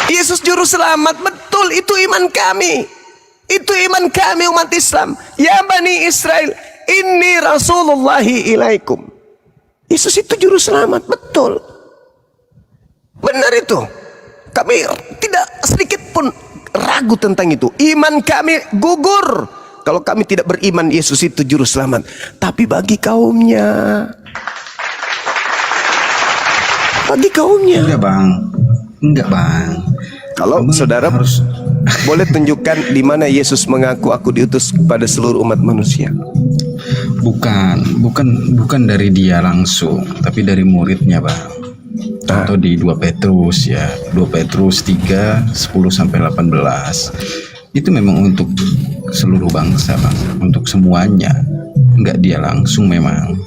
Yesus juru selamat, betul, itu iman kami. Itu iman kami umat Islam. Ya Bani Israel, inni Rasulullahi ilaikum. Yesus itu juru selamat, betul. Benar itu. Kami tidak sedikit pun ragu tentang itu. Iman kami gugur kalau kami tidak beriman Yesus itu juru selamat. Tapi bagi kaumnya, Enggak Bang. Enggak Bang. kalau Abang saudara harus boleh tunjukkan di mana Yesus mengaku aku diutus kepada seluruh umat manusia. bukan dari dia langsung, tapi dari muridnya Bang. Contoh di 2 Petrus ya, 2 Petrus 3 10 sampai 18. Itu memang untuk seluruh bangsa Bang, untuk semuanya. Enggak dia langsung memang.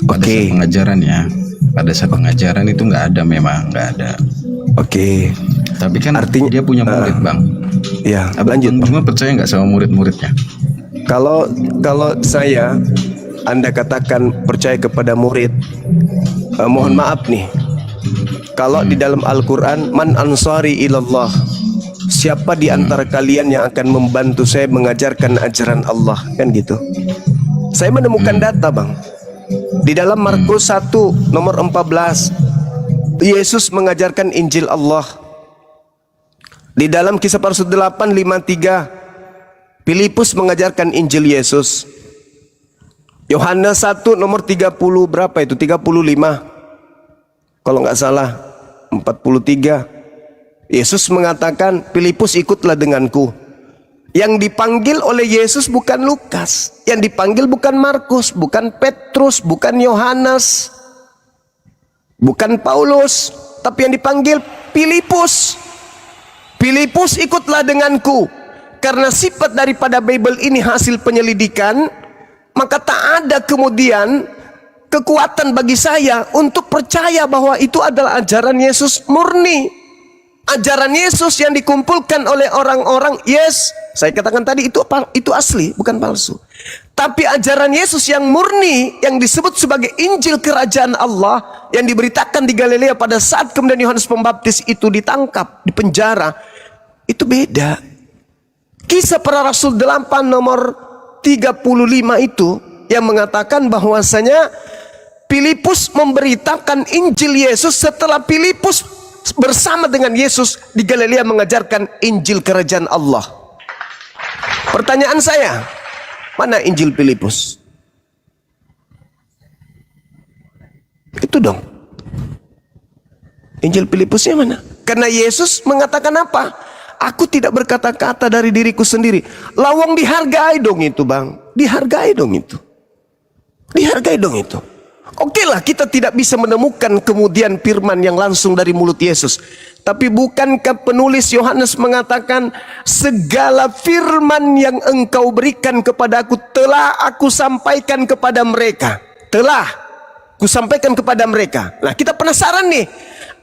Pada Oke. saat pengajaran ya, pada saat pengajaran itu enggak ada, memang enggak ada. Oke. Tapi kan Artinya- dia punya murid Bang. Ya, Abang lanjut. cuma percaya nggak sama murid-muridnya? Kalau saya, Anda katakan percaya kepada murid, mohon maaf nih. Kalau di dalam Al-Quran, man ansari ilallah, siapa di antara kalian yang akan membantu saya mengajarkan ajaran Allah, kan gitu. Saya menemukan data Bang. Di dalam Markus 1 nomor 14, Yesus mengajarkan Injil Allah. Di dalam Kisah Para Rasul 8:53, Filipus mengajarkan Injil Yesus. Yohanes 1 nomor 30 berapa itu? 35. Kalau nggak salah 43. Yesus mengatakan, Filipus ikutlah denganku. Yang dipanggil oleh Yesus bukan Lukas, yang dipanggil bukan Markus, bukan Petrus, bukan Yohanes, bukan Paulus, tapi yang dipanggil Filipus. Filipus ikutlah denganku. Karena sifat daripada Bible ini hasil penyelidikan, maka tak ada kemudian kekuatan bagi saya untuk percaya bahwa itu adalah ajaran Yesus murni. Ajaran Yesus yang dikumpulkan oleh orang-orang, yes, saya katakan tadi itu asli, bukan palsu. Tapi ajaran Yesus yang murni, yang disebut sebagai Injil Kerajaan Allah, yang diberitakan di Galilea pada saat kemudian Yohanes Pembaptis itu ditangkap, dipenjara, itu beda. Kisah Para Rasul 8 nomor 35 itu yang mengatakan bahwasanya Filipus memberitakan Injil Yesus setelah Filipus bersama dengan Yesus di Galilea mengajarkan Injil Kerajaan Allah. Pertanyaan saya, mana Injil Filipus? Itu dong. Injil Filipusnya mana? Karena Yesus mengatakan apa? Aku tidak berkata-kata dari diriku sendiri. Lawang dihargai dong itu Bang. Dihargai dong itu. Dihargai dong itu. Oke lah, kita tidak bisa menemukan kemudian firman yang langsung dari mulut Yesus. Tapi bukankah penulis Yohanes mengatakan, segala firman yang engkau berikan kepada aku telah aku sampaikan kepada mereka. Telah kusampaikan kepada mereka. Nah, kita penasaran nih,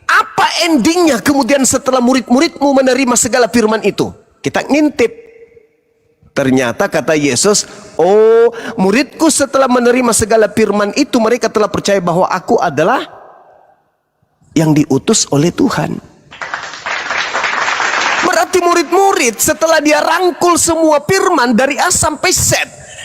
apa endingnya kemudian setelah murid-muridmu menerima segala firman itu? Kita ngintip. Ternyata kata Yesus, oh, muridku setelah menerima segala firman itu, mereka telah percaya bahwa aku adalah yang diutus oleh Tuhan. Berarti murid-murid setelah dia rangkul semua firman dari A sampai Z,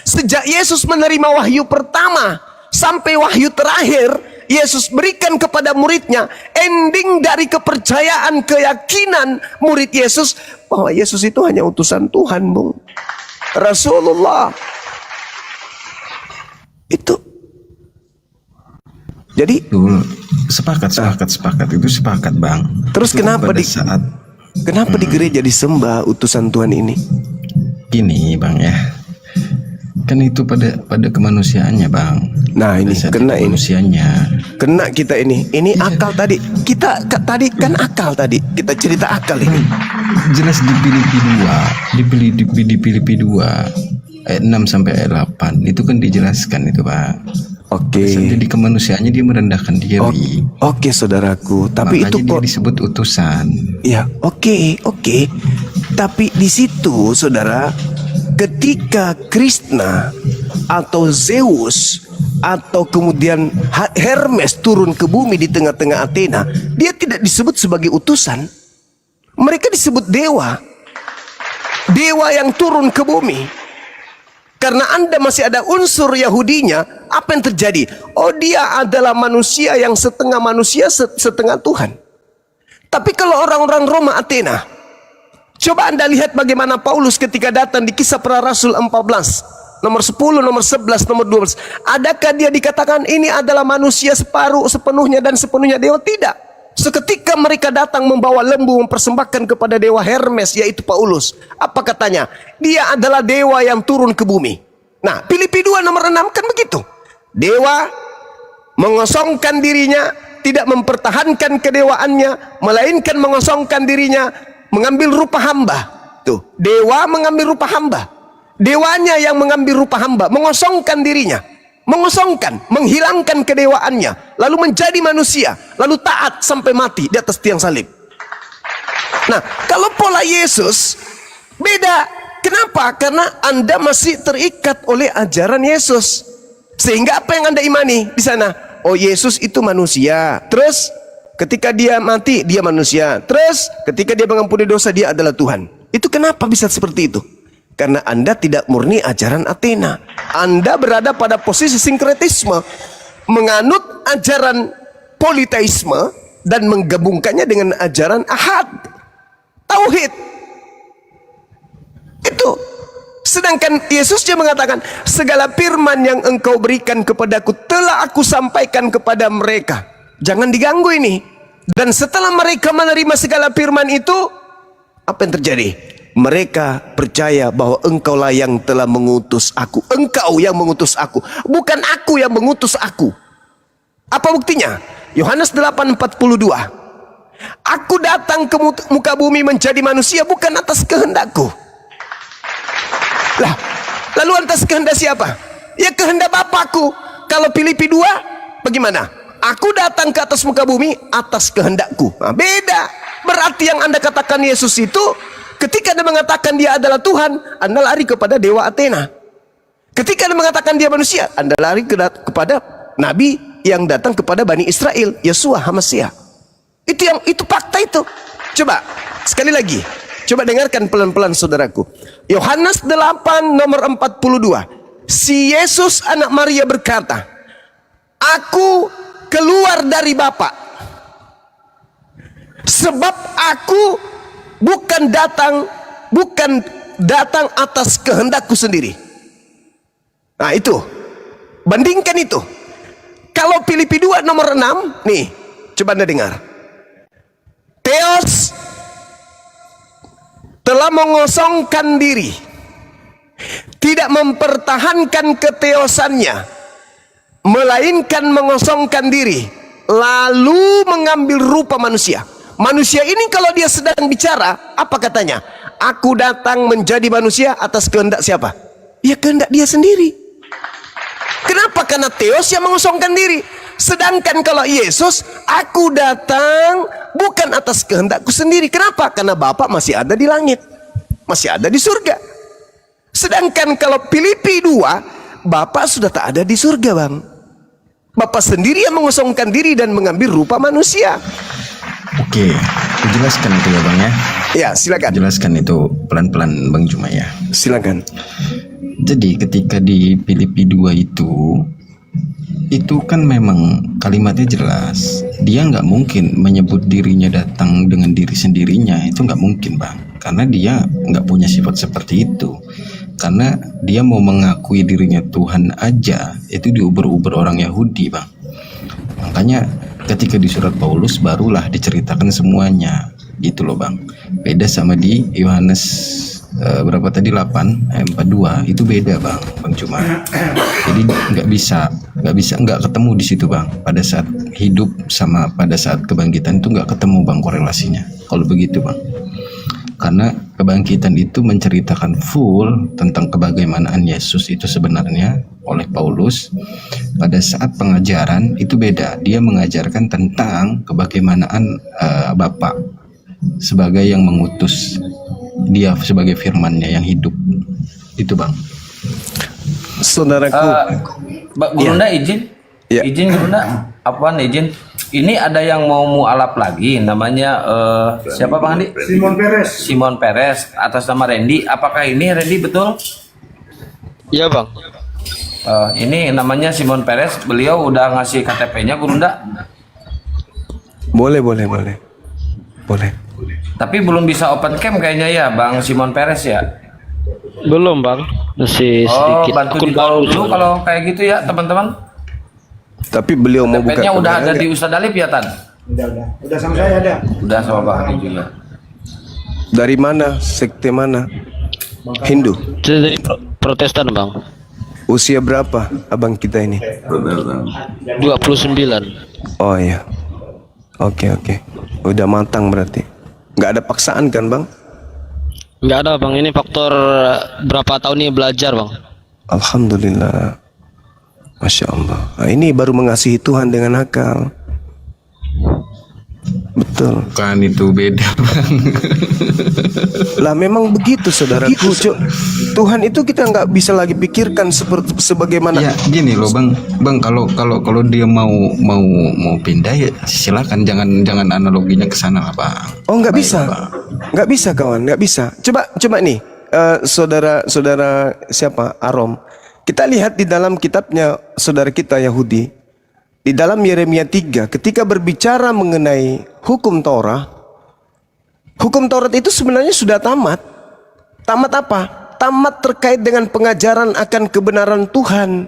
sejak Yesus menerima wahyu pertama sampai wahyu terakhir, Yesus berikan kepada muridnya, ending dari kepercayaan, keyakinan murid Yesus bahwa Yesus itu hanya utusan Tuhan, Bung. Rasulullah. Itu. Jadi sepakat itu sepakat, Bang. Terus itu kenapa pada di gereja disembah utusan Tuhan ini? Gini, Bang ya. Kan itu pada kemanusiaannya, Bang. Nah, ini kena ini. Kemanusiaannya. Kena kita ini. Ini akal tadi. Kita tadi kan akal tadi. Kita cerita akal ini. Jelas di Filipi 2 ayat 6 sampai ayat 8 itu kan dijelaskan itu, Pak. Oke. Jadi kemanusiaannya dia merendahkan diri. Oke, saudaraku. Tapi makanya itu dia kok disebut utusan. Ya, oke. Tapi di situ, saudara, ketika Krishna atau Zeus atau kemudian Hermes turun ke bumi di tengah-tengah Athena, dia tidak disebut sebagai utusan. Mereka disebut dewa. Dewa yang turun ke bumi. Karena Anda masih ada unsur Yahudinya, apa yang terjadi? Oh, dia adalah manusia yang setengah manusia, setengah Tuhan. Tapi kalau orang-orang Roma Athena, coba Anda lihat bagaimana Paulus ketika datang di Kisah Para Rasul 14, nomor 10, nomor 11, nomor 12. Adakah dia dikatakan ini adalah manusia sepenuhnya dan sepenuhnya dewa? Tidak. Seketika mereka datang membawa lembu mempersembahkan kepada dewa Hermes, yaitu Paulus. Apa katanya? Dia adalah dewa yang turun ke bumi. Nah, Filipi 2 nomor 6 kan begitu. Dewa mengosongkan dirinya, tidak mempertahankan kedewaannya, melainkan mengosongkan dirinya, mengambil rupa hamba. Tuh, dewa mengambil rupa hamba. Dewanya yang mengambil rupa hamba, mengosongkan dirinya. Mengosongkan, menghilangkan kedewaannya, lalu menjadi manusia, lalu taat sampai mati di atas tiang salib. Nah, kalau pola Yesus beda. Kenapa? Karena Anda masih terikat oleh ajaran Yesus. Sehingga apa yang Anda imani di sana? Oh, Yesus itu manusia. Terus ketika dia mati, dia manusia. Terus ketika dia mengampuni dosa, dia adalah Tuhan. Itu kenapa bisa seperti itu? Karena Anda tidak murni ajaran Athena. Anda berada pada posisi sinkretisme, menganut ajaran politeisme dan menggabungkannya dengan ajaran ahad, tauhid. Itu. Sedangkan Yesus dia mengatakan, segala firman yang engkau berikan kepadaku telah aku sampaikan kepada mereka. Jangan diganggu ini. Dan setelah mereka menerima segala firman itu, apa yang terjadi? Mereka percaya bahwa engkaulah yang telah mengutus aku. Engkau yang mengutus aku, bukan aku yang mengutus aku. Apa buktinya? Yohanes 8:42. Aku datang ke muka bumi menjadi manusia bukan atas kehendakku. Lah, lalu atas kehendak siapa? Ya kehendak Bapakku. Kalau Filipi 2 bagaimana? Aku datang ke atas muka bumi atas kehendakku. Nah, beda. Berarti yang Anda katakan Yesus itu, ketika Anda mengatakan dia adalah Tuhan, Anda lari kepada dewa Athena. Ketika Anda mengatakan dia manusia, Anda lari kepada nabi yang datang kepada Bani Israel, Yeshua HaMashiach. Itu fakta itu. Coba sekali lagi, coba dengarkan pelan-pelan saudaraku. Yohanes 8 nomor 42. Si Yesus anak Maria berkata, aku keluar dari Bapa, sebab aku bukan datang atas kehendakku sendiri. Nah itu, bandingkan itu. Kalau Filipi 2 nomor 6, nih, coba Anda dengar. Theos telah mengosongkan diri, tidak mempertahankan keteosannya, melainkan mengosongkan diri, lalu mengambil rupa manusia. Manusia ini kalau dia sedang bicara, apa katanya? Aku datang menjadi manusia atas kehendak siapa? Ya kehendak dia sendiri. Kenapa? Karena Theos yang mengosongkan diri. Sedangkan kalau Yesus, aku datang bukan atas kehendakku sendiri. Kenapa? Karena Bapa masih ada di langit, masih ada di surga. Sedangkan kalau Filipi 2, Bapa sudah tak ada di surga, Bang. Bapa sendiri yang mengosongkan diri dan mengambil rupa manusia. Oke, jelaskan itu ya Bang ya. Ya, silakan. Jelaskan itu pelan-pelan Bang Juma ya. Silakan. Jadi ketika di Filipi 2 itu kan memang kalimatnya jelas. Dia nggak mungkin menyebut dirinya datang dengan diri sendirinya. Itu nggak mungkin Bang. Karena dia nggak punya sifat seperti itu. Karena dia mau mengakui dirinya Tuhan aja, itu diuber-uber orang Yahudi Bang. Makanya ketika di surat Paulus barulah diceritakan semuanya. Gitu loh Bang. Beda sama di Yohanes berapa tadi 8 ayat 42 itu beda Bang Cuma. Jadi nggak ketemu di situ Bang. Pada saat hidup sama pada saat kebangkitan itu nggak ketemu Bang korelasinya. Kalau begitu Bang. Karena kebangkitan itu menceritakan full tentang kebagaimanaan Yesus itu sebenarnya oleh Paulus. Pada saat pengajaran itu beda. Dia mengajarkan tentang kebagaimanaan Bapa sebagai yang mengutus, dia sebagai firman-Nya yang hidup. Itu Bang. Saudaraku, Gurunda izin. Ya. Izin Gurunda. Apaan izin? Ini ada yang mau mualaf lagi, namanya siapa Bang Andi? Simon Perez. Simon Perez atas nama Randy. Apakah ini Randy betul? Iya Bang. Ini namanya Simon Perez. Beliau udah ngasih KTP-nya Gurunda. boleh. Tapi belum bisa open cam kayaknya ya Bang Simon Perez ya. Belum Bang. Masih Oh, sedikit. bantu Akun di follow baru dulu soalnya. kalau kayak gitu ya teman-teman. Tapi beliau mau buka KTP-nya udah ada kebenaran di nggak? Ustadz Alif ya Tan? Udah sama saya ada. Udah sama Bang Andi juga. Dari mana? Sekte mana? Hindu. Itu dari Protestan Bang. Usia berapa abang kita ini? 29. Oh iya. Oke. Udah matang berarti. Nggak ada paksaan kan Bang? Nggak ada Bang. Ini faktor berapa tahun ini belajar Bang. Alhamdulillah. Masya Allah. Nah, ini baru mengasihi Tuhan dengan akal. Betul. Bukan itu beda Bang. Lah memang begitu saudaraku. Tuhan itu kita nggak bisa lagi pikirkan seperti sebagaimana. Ya gini loh Bang. Bang kalau dia mau pindah ya silakan, jangan analoginya ke sana lah Bang. Oh nggak Baik, bisa. Bang. Nggak bisa kawan, nggak bisa. Coba nih saudara siapa Arom. Kita lihat di dalam kitabnya saudara kita Yahudi, di dalam Yeremia 3, ketika berbicara mengenai hukum Taurat itu sebenarnya sudah tamat. Tamat apa? Tamat terkait dengan pengajaran akan kebenaran Tuhan.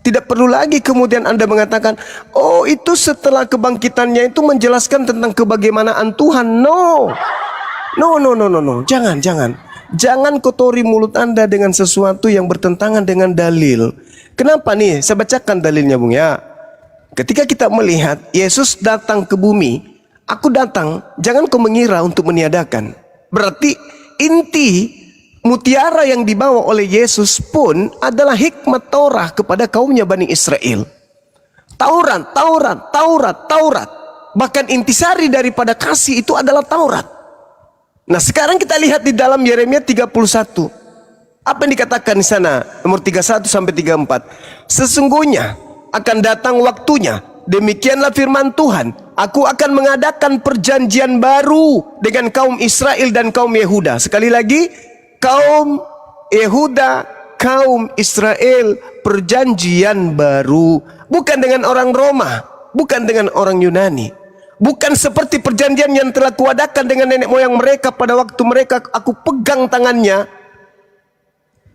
Tidak perlu lagi kemudian Anda mengatakan, oh itu setelah kebangkitannya itu menjelaskan tentang kebagaimanaan Tuhan. No. Jangan kotori mulut Anda dengan sesuatu yang bertentangan dengan dalil. Kenapa nih? Saya bacakan dalilnya Bung ya. Ketika kita melihat Yesus datang ke bumi, aku datang, jangan kau mengira untuk meniadakan. Berarti inti mutiara yang dibawa oleh Yesus pun adalah hikmat Taurat kepada kaumnya Bani Israel. Taurat. Bahkan intisari daripada kasih itu adalah Taurat. Nah sekarang kita lihat di dalam Yeremia 31. Apa yang dikatakan di sana? Nomor 31 sampai 34. Sesungguhnya akan datang waktunya. Demikianlah firman Tuhan. Aku akan mengadakan perjanjian baru dengan kaum Israel dan kaum Yehuda. Sekali lagi, kaum Yehuda, kaum Israel, perjanjian baru. Bukan dengan orang Roma, bukan dengan orang Yunani. Bukan seperti perjanjian yang telah kuadakan dengan nenek moyang mereka pada waktu mereka aku pegang tangannya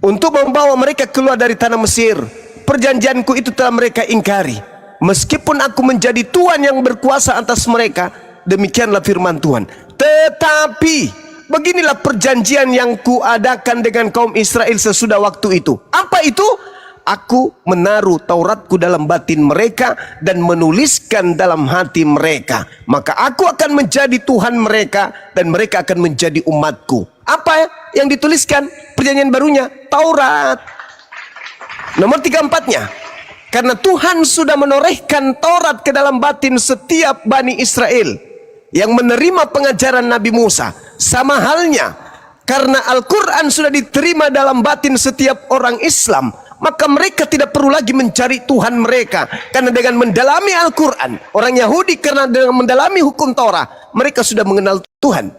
untuk membawa mereka keluar dari tanah Mesir. Perjanjianku itu telah mereka ingkari. Meskipun aku menjadi Tuhan yang berkuasa atas mereka, demikianlah firman Tuhan. Tetapi beginilah perjanjian yang kuadakan dengan kaum Israel sesudah waktu itu. Apa itu? Aku menaruh Tauratku dalam batin mereka dan menuliskan dalam hati mereka. Maka aku akan menjadi Tuhan mereka dan mereka akan menjadi umatku. Apa yang dituliskan? Perjanjian barunya, Taurat. Nomor 34-nya. Karena Tuhan sudah menorehkan Taurat ke dalam batin setiap Bani Israel yang menerima pengajaran Nabi Musa. Sama halnya, karena Al-Quran sudah diterima dalam batin setiap orang Islam, maka mereka tidak perlu lagi mencari Tuhan mereka. Karena dengan mendalami Al-Quran, orang Yahudi karena dengan mendalami hukum Torah, mereka sudah mengenal Tuhan.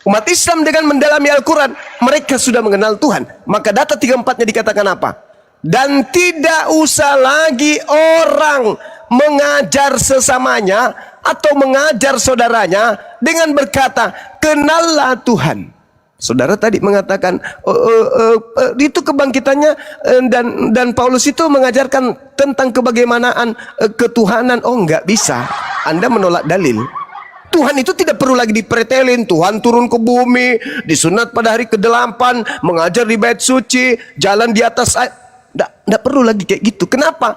Umat Islam dengan mendalami Al-Quran, mereka sudah mengenal Tuhan. Maka data 34-nya dikatakan apa? Dan tidak usah lagi orang mengajar sesamanya atau mengajar saudaranya dengan berkata, kenallah Tuhan. Saudara tadi mengatakan itu kebangkitannya, dan Paulus itu mengajarkan tentang kebagaimanaan ketuhanan. Oh, enggak bisa. Anda menolak dalil. Tuhan itu tidak perlu lagi dipretelin. Tuhan turun ke bumi, disunat pada hari ke-8, mengajar di bait suci, jalan di atas air. Tidak perlu lagi kayak gitu. Kenapa?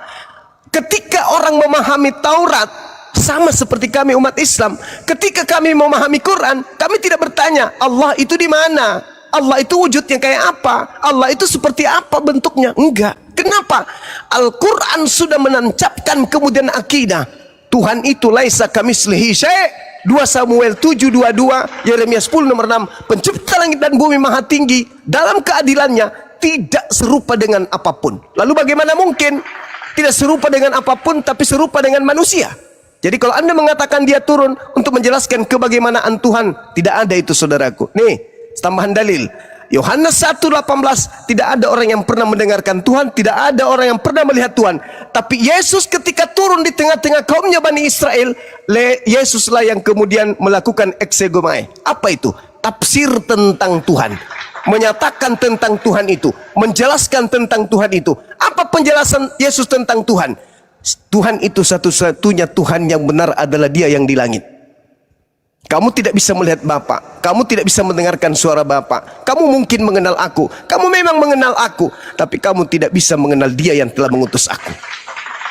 Ketika orang memahami Taurat, sama seperti kami umat Islam, ketika kami memahami Quran, kami tidak bertanya Allah itu di mana, Allah itu wujudnya kayak apa, Allah itu seperti apa bentuknya. Enggak. Kenapa? Al-Quran sudah menancapkan kemudian akidah Tuhan itu laisa kamitslihi syai'. 2 Samuel 7:22, Yeremia 10:6, pencipta langit dan bumi maha tinggi, dalam keadilannya tidak serupa dengan apapun. Lalu bagaimana mungkin tidak serupa dengan apapun tapi serupa dengan manusia? Jadi kalau Anda mengatakan dia turun untuk menjelaskan kebagaimanaan Tuhan, tidak ada itu saudaraku. Nih, tambahan dalil. Yohanes 1:18, tidak ada orang yang pernah mendengarkan Tuhan, tidak ada orang yang pernah melihat Tuhan. Tapi Yesus ketika turun di tengah-tengah kaumnya Bani Israel, Yesuslah yang kemudian melakukan exegomai. Apa itu? Tafsir tentang Tuhan. Menyatakan tentang Tuhan itu, menjelaskan tentang Tuhan itu. Apa penjelasan Yesus tentang Tuhan? Tuhan itu satu-satunya Tuhan yang benar adalah Dia yang di langit. Kamu tidak bisa melihat Bapa, kamu tidak bisa mendengarkan suara Bapa. Kamu mungkin mengenal aku, kamu memang mengenal aku, tapi kamu tidak bisa mengenal Dia yang telah mengutus aku.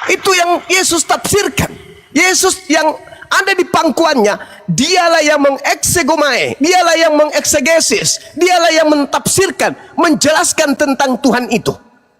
Itu yang Yesus tafsirkan. Yesus yang ada di pangkuannya, dialah yang mengeksegomai, dialah yang mengeksegesis, dialah yang mentafsirkan, menjelaskan tentang Tuhan itu.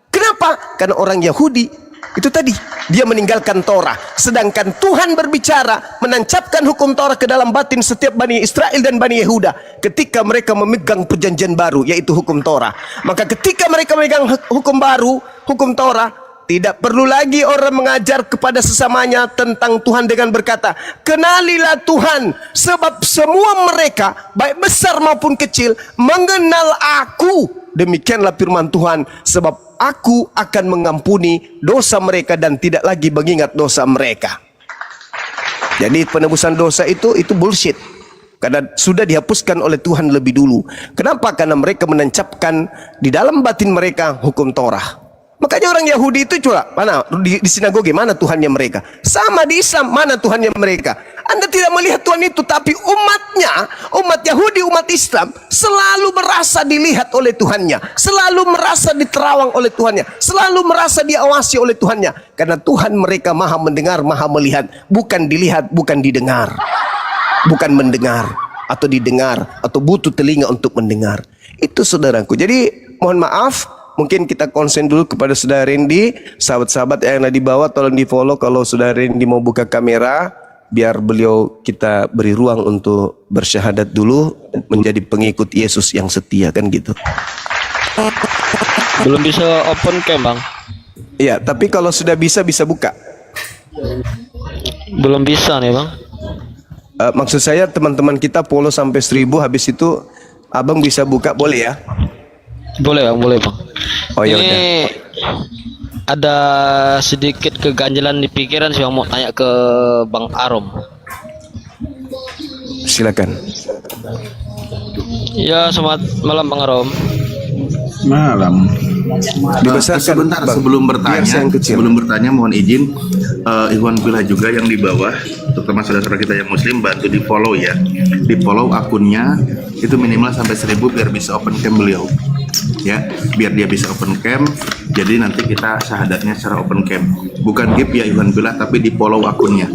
Kenapa? Karena orang Yahudi itu tadi, dia meninggalkan Torah, sedangkan Tuhan berbicara, menancapkan hukum Torah ke dalam batin setiap Bani Israel dan Bani Yehuda ketika mereka memegang perjanjian baru, yaitu hukum Torah. Maka ketika mereka memegang hukum baru, hukum Torah, tidak perlu lagi orang mengajar kepada sesamanya tentang Tuhan dengan berkata, kenalilah Tuhan, sebab semua mereka, baik besar maupun kecil, mengenal aku. Demikianlah firman Tuhan, sebab aku akan mengampuni dosa mereka dan tidak lagi mengingat dosa mereka. Jadi penebusan dosa itu bullshit, karena sudah dihapuskan oleh Tuhan lebih dulu. Kenapa? Karena mereka menancapkan di dalam batin mereka hukum Torah. Makanya orang Yahudi itu coba, mana di sinagoge mana Tuhannya mereka? Sama di Islam, mana Tuhannya mereka? Anda tidak melihat Tuhan itu, tapi umatnya, umat Yahudi, umat Islam selalu merasa dilihat oleh Tuhannya, selalu merasa diterawang oleh Tuhannya, selalu merasa diawasi oleh Tuhannya. Karena Tuhan mereka maha mendengar, maha melihat, bukan dilihat, bukan didengar, bukan mendengar atau didengar atau butuh telinga untuk mendengar. Itu saudaraku. Jadi mohon maaf, mungkin kita konsen dulu kepada Saudara Randy. Sahabat-sahabat yang ada di bawah, tolong di follow kalau Saudara Randy mau buka kamera, biar beliau kita beri ruang untuk bersyahadat dulu, menjadi pengikut Yesus yang setia, kan gitu. Belum bisa open cam, Bang. Iya, tapi kalau sudah bisa buka. Belum bisa nih, Bang. Maksud saya teman-teman kita follow sampai 1000, habis itu Abang bisa buka, boleh ya? Boleh, Bang, boleh, Bang. Oh ya udah. Ini ada sedikit keganjilan di pikiran sih, mau tanya ke Bang Arom. Silakan. Ya, selamat malam Bang Arom. Malam. Dibesarkan, sebentar Bang. sebelum bertanya mohon izin Ikhwan Fillah juga yang di bawah, terutama saudara-saudara kita yang muslim, bantu di follow ya, di follow akunnya itu minimal sampai 1000 biar bisa open cam beliau. ya, biar dia bisa open cam. Jadi nanti kita syahadatnya secara open cam, bukan gift ya Iwan Billah, tapi di follow akunnya.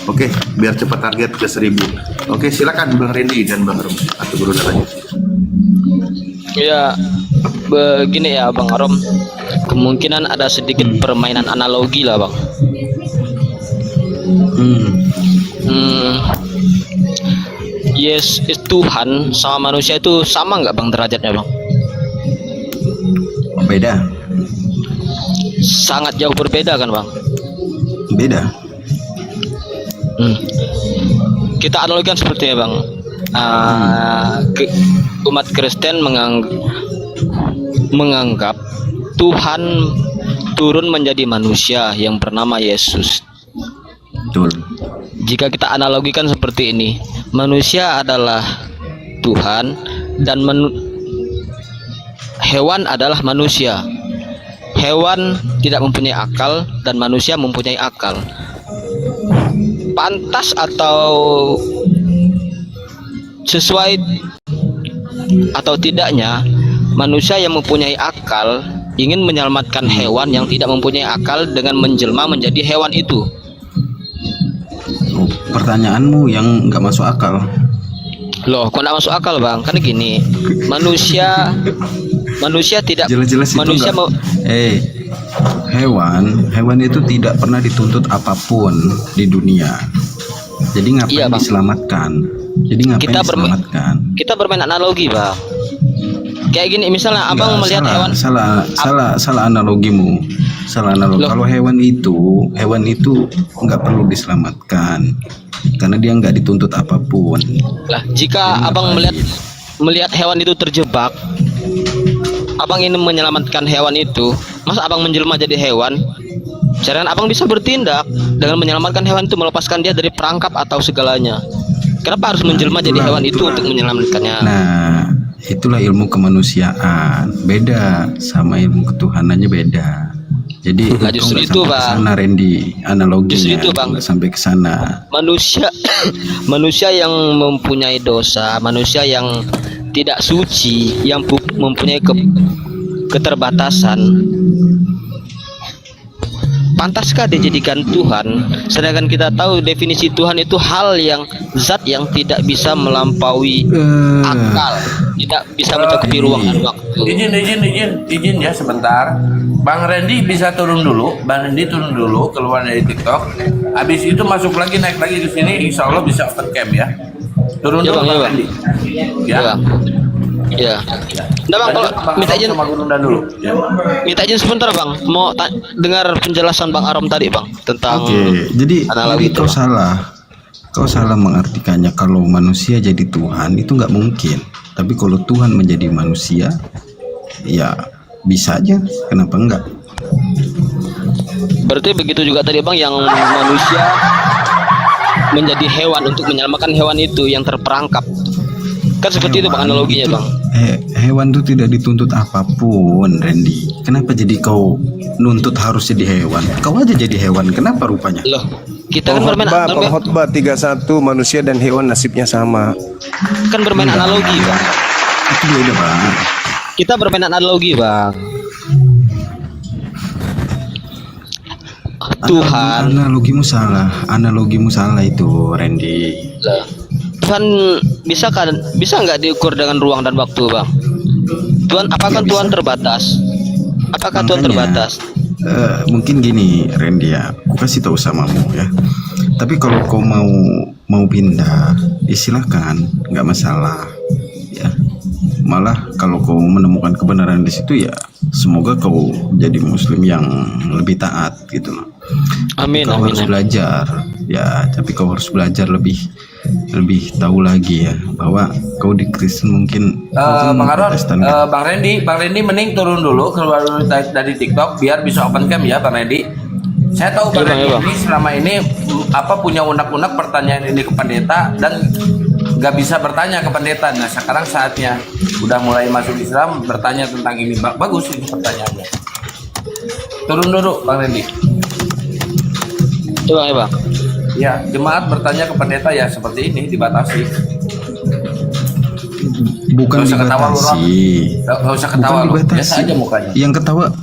Oke, biar cepat target ke 1000. Oke, silakan Bang Randy dan Bang Arom atau Guru lanjut. Ya, begini ya Bang Arom, kemungkinan ada sedikit permainan analogi lah Bang. Yes, Tuhan sama manusia itu sama nggak Bang derajatnya Bang? Beda. Sangat jauh berbeda kan Bang? Beda. Kita analogikan seperti ini Bang. Umat Kristen menganggap Tuhan turun menjadi manusia yang bernama Yesus. Betul. Jika kita analogikan seperti ini, manusia adalah Tuhan dan hewan adalah manusia. Hewan tidak mempunyai akal dan manusia mempunyai akal. Pantas atau sesuai atau tidaknya, manusia yang mempunyai akal ingin menyelamatkan hewan yang tidak mempunyai akal dengan menjelma menjadi hewan itu. Oh, pertanyaanmu yang nggak masuk akal. Loh, kok nggak masuk akal Bang? Kan gini, manusia tidak Jelas-jelas itu manusia hewan itu tidak pernah dituntut apapun di dunia. Jadi ngapain Iya, Bang. diselamatkan? Jadi ngapain diselamatkan? kita bermain analogi Bang. Kayak gini, misalnya Abang melihat hewan. Salah analogimu. Salah analogi. Loh. Kalau hewan itu nggak perlu diselamatkan karena dia nggak dituntut apapun. Lah, jika Jadi Abang ngapain? melihat hewan itu terjebak, Abang ingin menyelamatkan hewan itu, masa Abang menjelma jadi hewan? Sedangkan Abang bisa bertindak dengan menyelamatkan hewan itu, melepaskan dia dari perangkap atau segalanya. Kenapa harus menjelma jadi hewan itu untuk menyelamatkannya? Nah, itulah ilmu kemanusiaan. Beda sama ilmu ketuhanannya beda. Jadi Nah, justru nggak itu, sampai Bang. kesana, Randy, analoginya. Justru itu, Bang. Nggak sampai ke sana. Manusia yang mempunyai dosa, manusia yang tidak suci, yang mempunyai keterbatasan, pantaskah dijadikan Tuhan? Sedangkan kita tahu definisi Tuhan itu hal yang zat yang tidak bisa melampaui akal, tidak bisa mencakupi ruang dan waktu. Izin ya sebentar. Bang Randy bisa turun dulu. Bang Randy turun dulu keluar dari TikTok. Habis itu masuk lagi, naik lagi ke sini. Insya Allah bisa open cam ya. Turun Ya, dulu Bang, Bang ya, Bang. Randy. Ya, Bang. Ya. Nah Bang, kalau Bang minta Arom izin, sama Gununda dulu. Ya. minta izin sebentar Bang, mau dengar penjelasan Bang Arom tadi Bang tentang Oke, jadi analogi itu, kau Bang. salah. Kau salah mengartikannya. Kalau manusia jadi Tuhan itu nggak mungkin. Tapi kalau Tuhan menjadi manusia, ya bisa aja. Kenapa enggak? Berarti begitu juga tadi Bang, yang manusia menjadi hewan untuk menyelamatkan hewan itu yang terperangkap. Kan seperti itu Bang analoginya Bang. Hewan itu tidak dituntut apapun, Randy. Kenapa jadi kau nuntut harus jadi hewan? Kau aja jadi hewan. Kenapa rupanya? Loh, kita kan bermain Khotbah 31, manusia dan hewan nasibnya sama. analogi Bang. Itu beda, Bang. Kita bermain analogi Bang. Tuhan, Analogimu salah itu, Randy. lah. Tuhan bisa nggak diukur dengan ruang dan waktu Bang? Tuhan, apakah Tuhan terbatas? Apakah Tuhan Makanya, terbatas? Mungkin gini, Randy ya, aku kasih tahu samamu ya. Tapi kalau kau mau pindah, ya silakan, nggak masalah. Ya, malah kalau kau menemukan kebenaran di situ ya, semoga kau jadi Muslim yang lebih taat gitu loh. Amin, Kau amin. harus belajar, ya. Tapi kau harus belajar lebih tahu lagi ya, bahwa kau di Kristen mungkin Bang Aron, Protestan kan? Bang Randy mending turun dulu keluar dulu dari TikTok biar bisa open cam ya Bang Randy. Saya tahu Bang Iya, Bang, Randy iya, Bang. ini selama ini punya unek-unek pertanyaan ini ke pendeta dan nggak bisa bertanya ke pendeta. Nah sekarang saatnya udah mulai masuk Islam bertanya tentang ini. Bagus ini pertanyaannya. Turun dulu Bang Randy. Coba ya Bang. Ya jemaat bertanya ke pendeta ya seperti ini dibatasi. Bukan Nggak usah ketawa lu, Ron. dibatasi. Nggak usah ketawa Bukan lu. Biasa dibatasi. aja mukanya.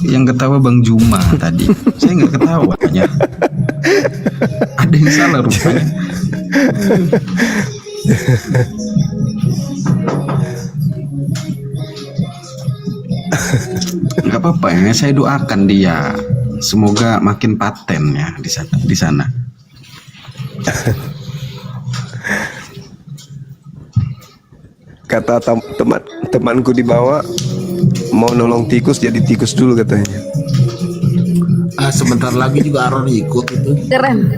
Yang ketawa Bang Juma tadi. Saya nggak ketawa kayaknya. Ada yang salah rupanya. Nggak apa-apa ya, saya doakan dia semoga makin paten ya di sana. Kata temanku di bawah, mau nolong tikus jadi tikus dulu katanya. Sebentar lagi juga Aron ikut itu. Keren.